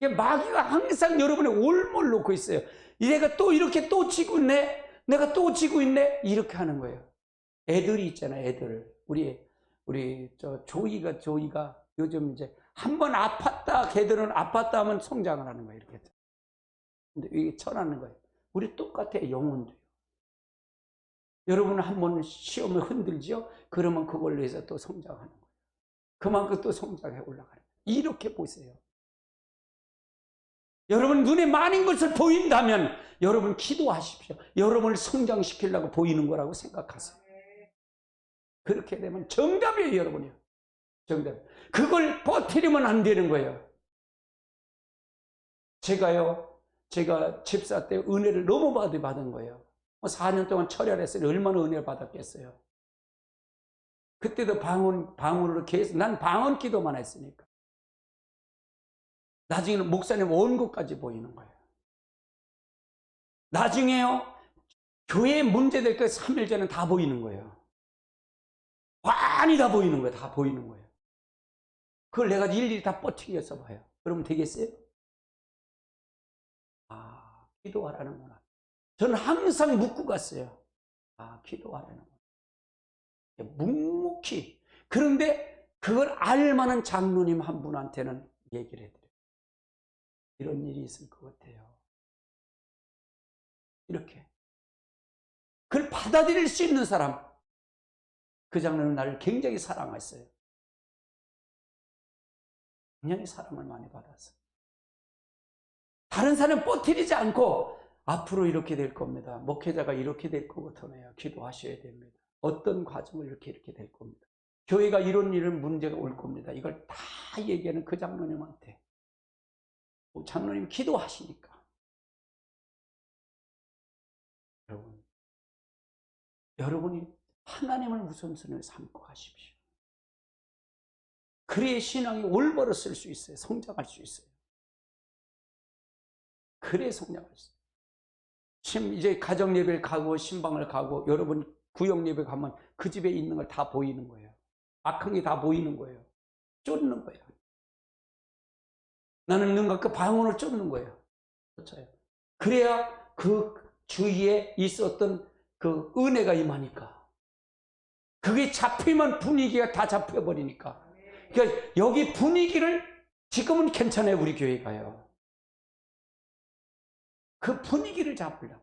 마귀가 항상 여러분의 올무를 놓고 있어요. 내가 또 이렇게 또 지고 있네? 내가 또 지고 있네? 이렇게 하는 거예요. 애들이 있잖아요, 애들. 우리 조이가 요즘 이제 한번 걔들은 아팠다 하면 성장을 하는 거예요, 이렇게. 근데 이게 쳐나는 거예요. 우리 똑같아요, 영혼도요. 여러분은 한번 시험에 흔들죠? 그러면 그걸로 해서 또 성장하는 거예요. 그만큼 또 성장해 올라가는 거예요. 이렇게 보세요. 여러분 눈에 많은 것을 보인다면 여러분 기도하십시오. 여러분을 성장시키려고 보이는 거라고 생각하세요. 그렇게 되면 정답이에요, 여러분이요. 정답. 그걸 버티려면 안 되는 거예요. 제가 집사 때 은혜를 너무 받은 거예요. 4년 동안 철야했으니 얼마나 은혜를 받았겠어요. 그때도 방언으로 계속, 난 방언 기도만 했으니까. 나중에는 목사님 원고까지 보이는 거예요. 나중에요, 교회에 문제될 거 3일 전에 다 보이는 거예요. 많이 다 보이는 거예요. 다 보이는 거예요. 그걸 내가 일일이 다 뻗치기해서 봐요. 그러면 되겠어요? 기도하라는구나. 저는 항상 묻고 갔어요. 기도하라는구나. 묵묵히. 그런데 그걸 알만한 장로님 한 분한테는 얘기를 해드려요. 이런 일이 있을 것 같아요. 이렇게. 그걸 받아들일 수 있는 사람. 그 장로는 나를 굉장히 사랑했어요. 굉장히 사랑을 많이 받았어요. 다른 사람 뻗뜨리지 않고 앞으로 이렇게 될 겁니다. 목회자가 이렇게 될 거거든요. 기도하셔야 됩니다. 어떤 과정을 이렇게 될 겁니다. 교회가 이런 문제가 올 겁니다. 이걸 다 얘기하는 그 장로님한테. 장로님 기도하시니까. 여러분이 하나님을 우선순위로 삼고 가십시오. 그래야 신앙이 올바로 쓸 수 있어요. 성장할 수 있어요. 그래야 성장할 수 있어요. 이제 가정 예배를 가고 신방을 가고 여러분 구역 예배 가면 그 집에 있는 걸 다 보이는 거예요. 악한 게 다 보이는 거예요. 쫓는 거예요. 나는 능가 그 방언을 쫓는 거예요. 그렇죠? 그래야 그 주위에 있었던 그 은혜가 임하니까. 그게 잡히면 분위기가 다 잡혀버리니까. 그러니까 여기 분위기를 지금은 괜찮아요. 우리 교회가요. 그 분위기를 잡으려고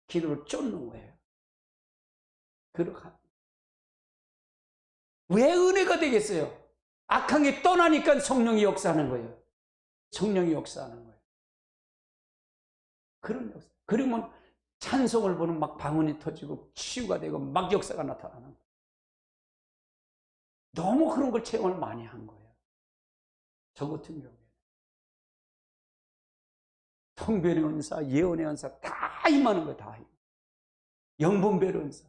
기도를 쫓는 거예요. 그렇게. 왜 은혜가 되겠어요? 악한 게 떠나니까 성령이 역사하는 거예요. 성령이 역사하는 거예요. 그런 역사. 그러면 찬송을 보는 막 방언이 터지고 치유가 되고 막 역사가 나타나는 거예요. 너무 그런 걸 체험을 많이 한 거예요. 저 같은 경우에. 통변의 은사, 예언의 은사 다 임하는 거예요. 다. 영분별의 은사.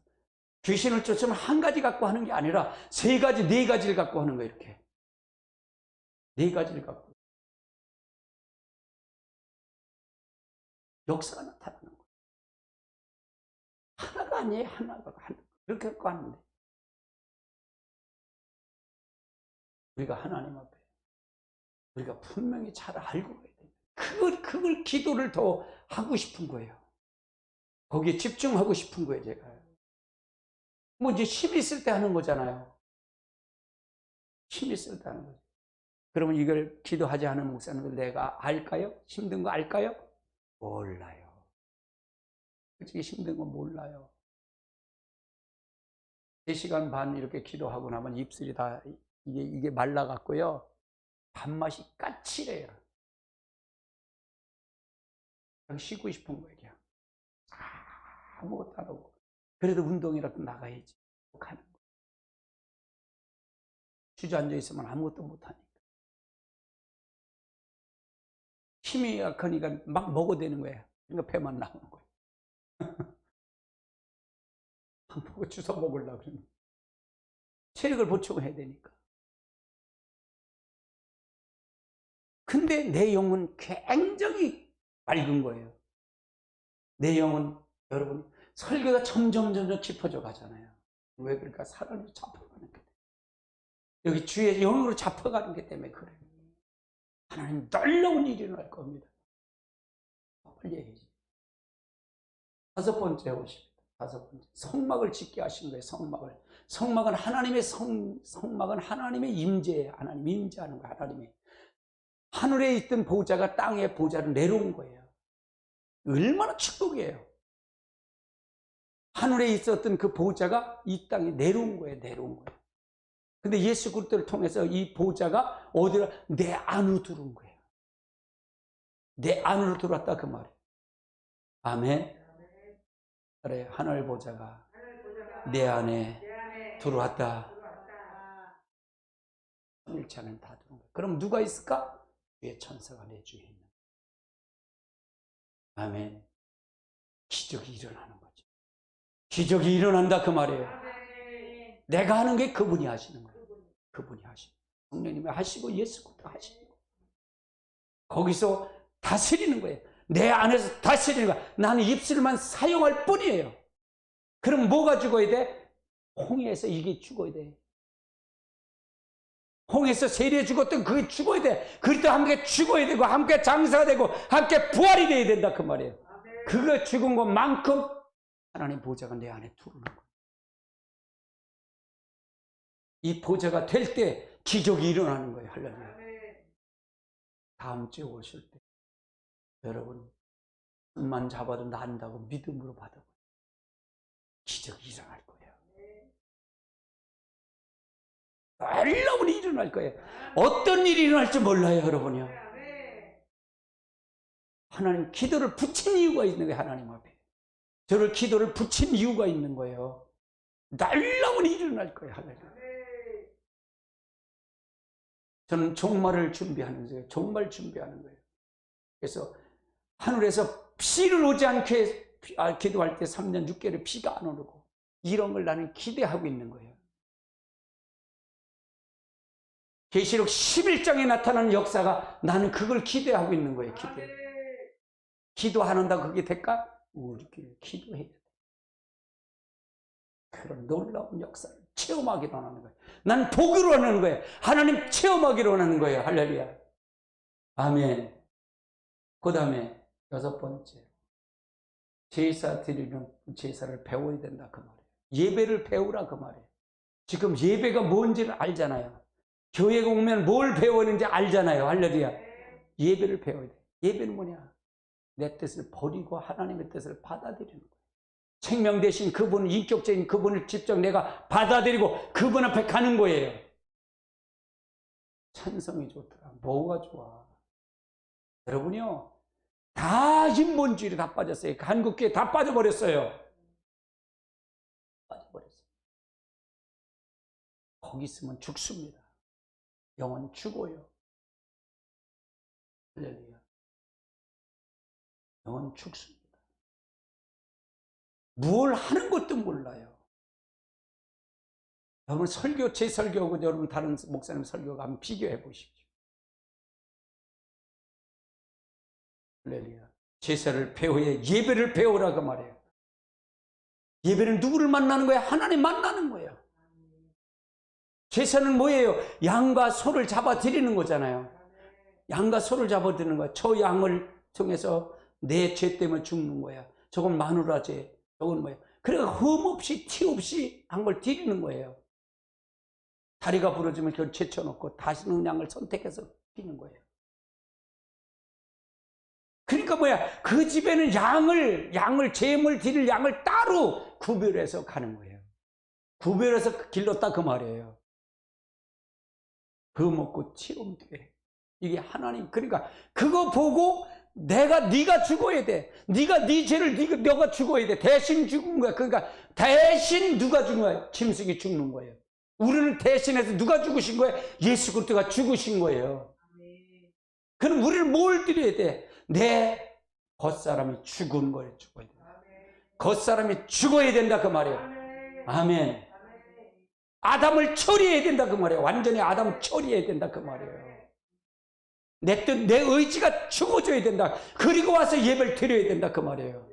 귀신을 쫓으면 한 가지 갖고 하는 게 아니라 세 가지, 네 가지를 갖고 하는 거예요. 이렇게. 네 가지를 갖고. 역사가 나타나는 거예요. 하나가 아니에요. 하나가. 그렇게 갖고 하는데. 우리가 하나님 앞에 우리가 분명히 잘 알고 가야 돼요. 그걸 기도를 더 하고 싶은 거예요. 거기에 집중하고 싶은 거예요, 제가. 뭐 이제 힘 있을 때 하는 거잖아요. 힘 있을 때 하는 거죠. 그러면 이걸 기도하지 않은 목사님들 내가 알까요? 힘든 거 알까요? 몰라요. 솔직히 힘든 거 몰라요. 3시간 반 이렇게 기도하고 나면 입술이 다 이게 말라갖고요. 밥맛이 까칠해요. 그냥 쉬고 싶은 거예요. 그냥. 아무것도 안 하고. 그래도 운동이라도 나가야지. 가는 거예요. 주저앉아 있으면 아무것도 못하니까. 힘이 약하니까 막 먹어대는 거예요. 그러니까 배만 나오는 거예요. 안 먹고 주워 먹으려고 그러는 체력을 보충해야 되니까. 근데 내 영은 굉장히 맑은 거예요. 내 영은 여러분 설교가 점점 깊어져 가잖아요. 왜 그럴까? 사람이 잡혀가는 게. 여기 주의 영으로 잡혀가는 게 때문에 그래요. 하나님 놀라운 일이 일어날 겁니다. 빨리 해야지. 5번째 오십니다. 5번째. 성막을 짓게 하신 거예요. 성막은 하나님의 성막은 하나님의 임재예요. 하나님 임재하는 거예요. 하나님의. 하늘에 있던 보좌가 땅에 보좌를 내려온 거예요. 얼마나 축복이에요. 하늘에 있었던 그 보좌가 이 땅에 내려온 거예요. 근데 예수 그리스도를 통해서 이 보좌가 어디로? 내 안으로 들어온 거예요. 내 안으로 들어왔다 그 말이에요. 아멘. 그래, 하늘 보좌가 내 안에 들어왔다. 일차는 다 들어온 거예요. 그럼 누가 있을까? 주의 천사가 내 주에 있는 거예요. 아멘. 기적이 일어나는 거죠. 기적이 일어난다 그 말이에요. 내가 하는 게 그분이 하시는 거예요. 그분이 하시고 성령님이 하시고 예수 그리스도 하시고 거기서 다스리는 거예요. 내 안에서 다스리는 거야. 나는 입술만 사용할 뿐이에요. 그럼 뭐가 죽어야 돼? 홍해에서 이게 죽어야 돼. 홍해에서 세리에 죽었던 그게 죽어야 돼. 그리스도 함께 죽어야 되고 함께 장사가 되고 함께 부활이 돼야 된다 그 말이에요. 그거 죽은 것만큼 하나님 보좌가 내 안에 들어오는 거예요. 이 보좌가 될 때 기적이 일어나는 거예요. 할렐루야. 다음 주에 오실 때 여러분 손만 잡아도 난다고 믿음으로 받아보세요. 기적이 일어날 거예요. 놀라운 일이 일어날 거예요. 어떤 일이 일어날지 몰라요, 여러분이요. 하나님 기도를 붙인 이유가 있는 거예요. 하나님 앞에 저를 기도를 붙인 이유가 있는 거예요. 놀라운 일이 일어날 거예요. 할렐루야. 저는 종말을 준비하는 거예요. 종말 준비하는 거예요. 그래서 하늘에서 피를 오지 않게 기도할 때 3년 6개월에 피가 안 오르고 이런 걸 나는 기대하고 있는 거예요. 계시록 11장에 나타나는 역사가 나는 그걸 기대하고 있는 거예요. 기도하는다 그게 될까? 우리끼리 기도해야 돼. 그런 놀라운 역사를 체험하기로 하는 거예요. 난 보기로 하는 거예요. 하나님 체험하기로 하는 거예요. 할렐루야. 아멘. 그 다음에 6번째, 제사 드리는 제사를 배워야 된다 그 말이에요. 예배를 배우라 그 말이에요. 지금 예배가 뭔지를 알잖아요. 교회에 오면 뭘 배우는지 알잖아요. 할렐루야. 예배를 배워야 돼. 예배는 뭐냐? 내 뜻을 버리고 하나님의 뜻을 받아들이는 거예요. 생명 대신 그분, 인격적인 그분을 직접 내가 받아들이고 그분 앞에 가는 거예요. 찬성이 좋더라. 뭐가 좋아? 여러분이요, 다 인본주의로 다 빠졌어요. 한국교회 다 빠져버렸어요. 빠져버렸어요. 거기 있으면 죽습니다. 영혼 죽어요. 할렐루야. 영혼 죽습니다. 뭘 하는 것도 몰라요. 여러분 설교, 제 설교하고 여러분 다른 목사님 설교가 한번 비교해 보십시오. 할렐루야. 제사를 배워야 예배를 배우라 그 말이에요. 예배는 누구를 만나는 거예요? 하나님 만나는 거예요. 제사는 뭐예요? 양과 소를 잡아 드리는 거잖아요. 양과 소를 잡아 드리는 거야. 저 양을 통해서 내 죄 때문에 죽는 거야. 저건 마누라 죄, 저건 뭐예요? 그러니까 흠 없이 티 없이 한 걸 드리는 거예요. 다리가 부러지면 그걸 제쳐놓고 다시는 양을 선택해서 드리는 거예요. 그러니까 뭐야? 그 집에는 양을 제물 드릴 양을 따로 구별해서 가는 거예요. 구별해서 길렀다 그 말이에요. 그 먹고 티 없게. 이게 하나님. 그러니까 그거 보고 네가 죽어야 돼. 네가 네 죄를 너가 죽어야 돼. 대신 죽은 거야. 그러니까 대신 누가 죽은 거야? 짐승이 죽는 거예요. 우리는 대신해서 누가 죽으신 거예요? 예수 그리스도가 죽으신 거예요. 그럼 우리는 뭘 드려야 돼? 내 겉사람이 죽은 거예요. 죽어야 돼. 겉사람이 죽어야 된다 그 말이에요. 아멘. 아담을 처리해야 된다 그 말이에요. 완전히 아담을 처리해야 된다 그 말이에요. 내 뜻, 내 의지가 죽어져야 된다. 그리고 와서 예배를 드려야 된다 그 말이에요.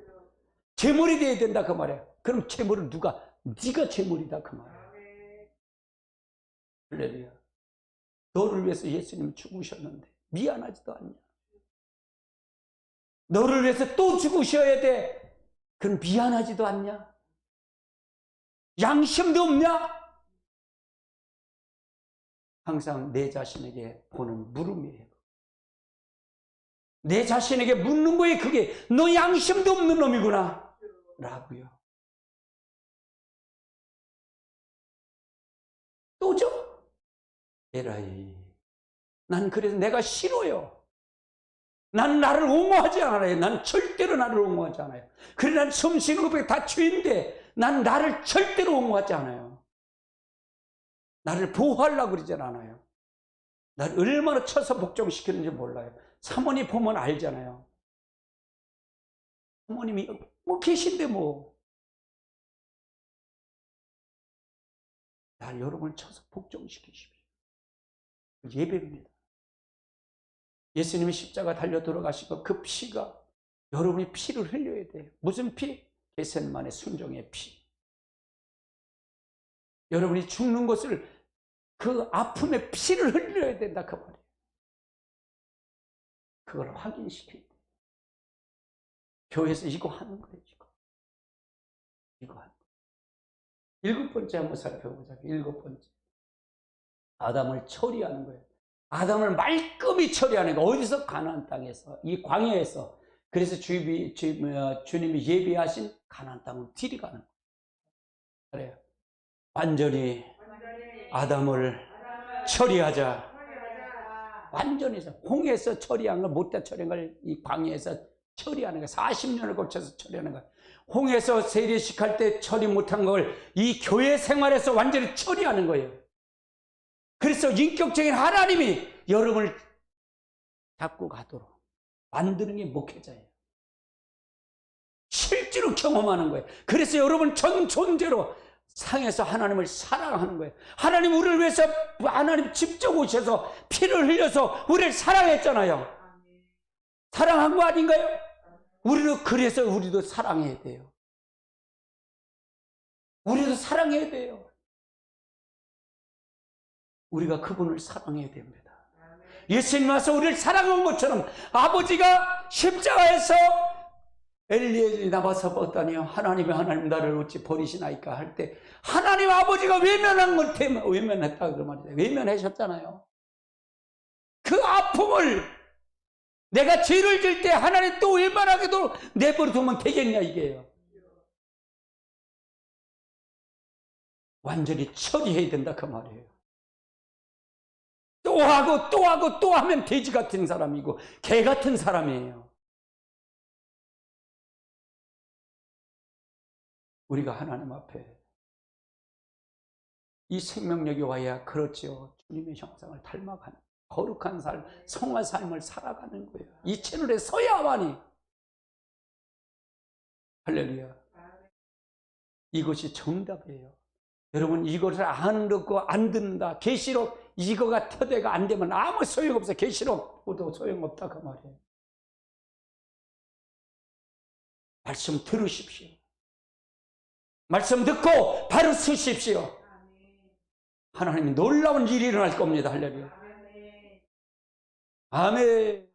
제물이 돼야 된다 그 말이에요. 그럼 제물은 누가? 네가 제물이다 그 말이에요. 할렐루야. 너를 위해서 예수님이 죽으셨는데 미안하지도 않냐? 너를 위해서 또 죽으셔야 돼. 그럼 미안하지도 않냐? 양심도 없냐? 항상 내 자신에게 보는 물음이에요. 내 자신에게 묻는 거에 그게 너 양심도 없는 놈이구나 라고요. 또죠? 에라이, 난 그래서 내가 싫어요. 난 나를 옹호하지 않아요. 난 절대로 나를 옹호하지 않아요. 그래 난 숨쉬는 것밖에 다 죄인데 난 나를 절대로 옹호하지 않아요. 나를 보호하려고 그러지 않아요. 나를 얼마나 쳐서 복종시키는지 몰라요. 사모님 보면 알잖아요. 사모님이 뭐 계신데 뭐. 날 여러분을 쳐서 복종시키십시오. 예배입니다. 예수님이 십자가 달려 돌아가시고 그 피가 여러분이 피를 흘려야 돼요. 무슨 피? 겟세마네 순종의 피. 여러분이 죽는 것을 그 아픔의 피를 흘려야 된다 그 말이에요. 그걸 확인시켜야 돼요. 교회에서 이거 하는 거예요. 이거 하는 거예요. 7번째 한번 살펴보자. 7번째. 아담을 처리하는 거예요. 아담을 말끔히 처리하는 거예요. 어디서? 가나안 땅에서, 이 광야에서. 그래서 주님이 예비하신 가나안 땅을 들이가는 거예요. 그래요. 완전히 아담을 처리하자. 완전히 홍해에서 처리한 걸, 못다 처리한 걸 이 광야에서 처리하는 거예요. 40년을 거쳐서 처리하는 거예요. 홍해에서 세례식 할 때 처리 못한 걸 이 교회 생활에서 완전히 처리하는 거예요. 그래서 인격적인 하나님이 여러분을 잡고 가도록 만드는 게 목회자예요. 실제로 경험하는 거예요. 그래서 여러분 전 존재로 상에서 하나님을 사랑하는 거예요. 하나님 우리를 위해서 하나님 직접 오셔서 피를 흘려서 우리를 사랑했잖아요. 사랑한 거 아닌가요? 우리도 그래서 우리도 사랑해야 돼요. 우리도 사랑해야 돼요. 우리가 그분을 사랑해야 됩니다. 예수님 와서 우리를 사랑한 것처럼 아버지가 십자가에서 엘리엘이 나와서 보다니 하나님 나를 어찌 버리시나이까 할 때 하나님 아버지가 외면한 것 때문에 외면했다 그 말이에요. 외면하셨잖아요. 그 아픔을 내가 죄를 질 때 하나님 또 외면하게도 내버려 두면 되겠냐 이게요. 완전히 처리해야 된다 그 말이에요. 또 하고 또 하고 또 하면 돼지 같은 사람이고 개 같은 사람이에요. 우리가 하나님 앞에 이 생명력이 와야 그렇죠. 주님의 형상을 닮아가는 거룩한 삶, 성화 삶을 살아가는 거예요. 이 채널에 서야만이. 할렐루야. 이것이 정답이에요. 여러분 이것을 안 듣고 안 듣는다. 계시록 이거가 터대가 안 되면 아무 소용없어. 계시록도 소용없다 그 말이에요. 말씀 들으십시오. 말씀 듣고 바로 쓰십시오. 하나님이 놀라운 일이 일어날 겁니다. 할렐루야. 아멘.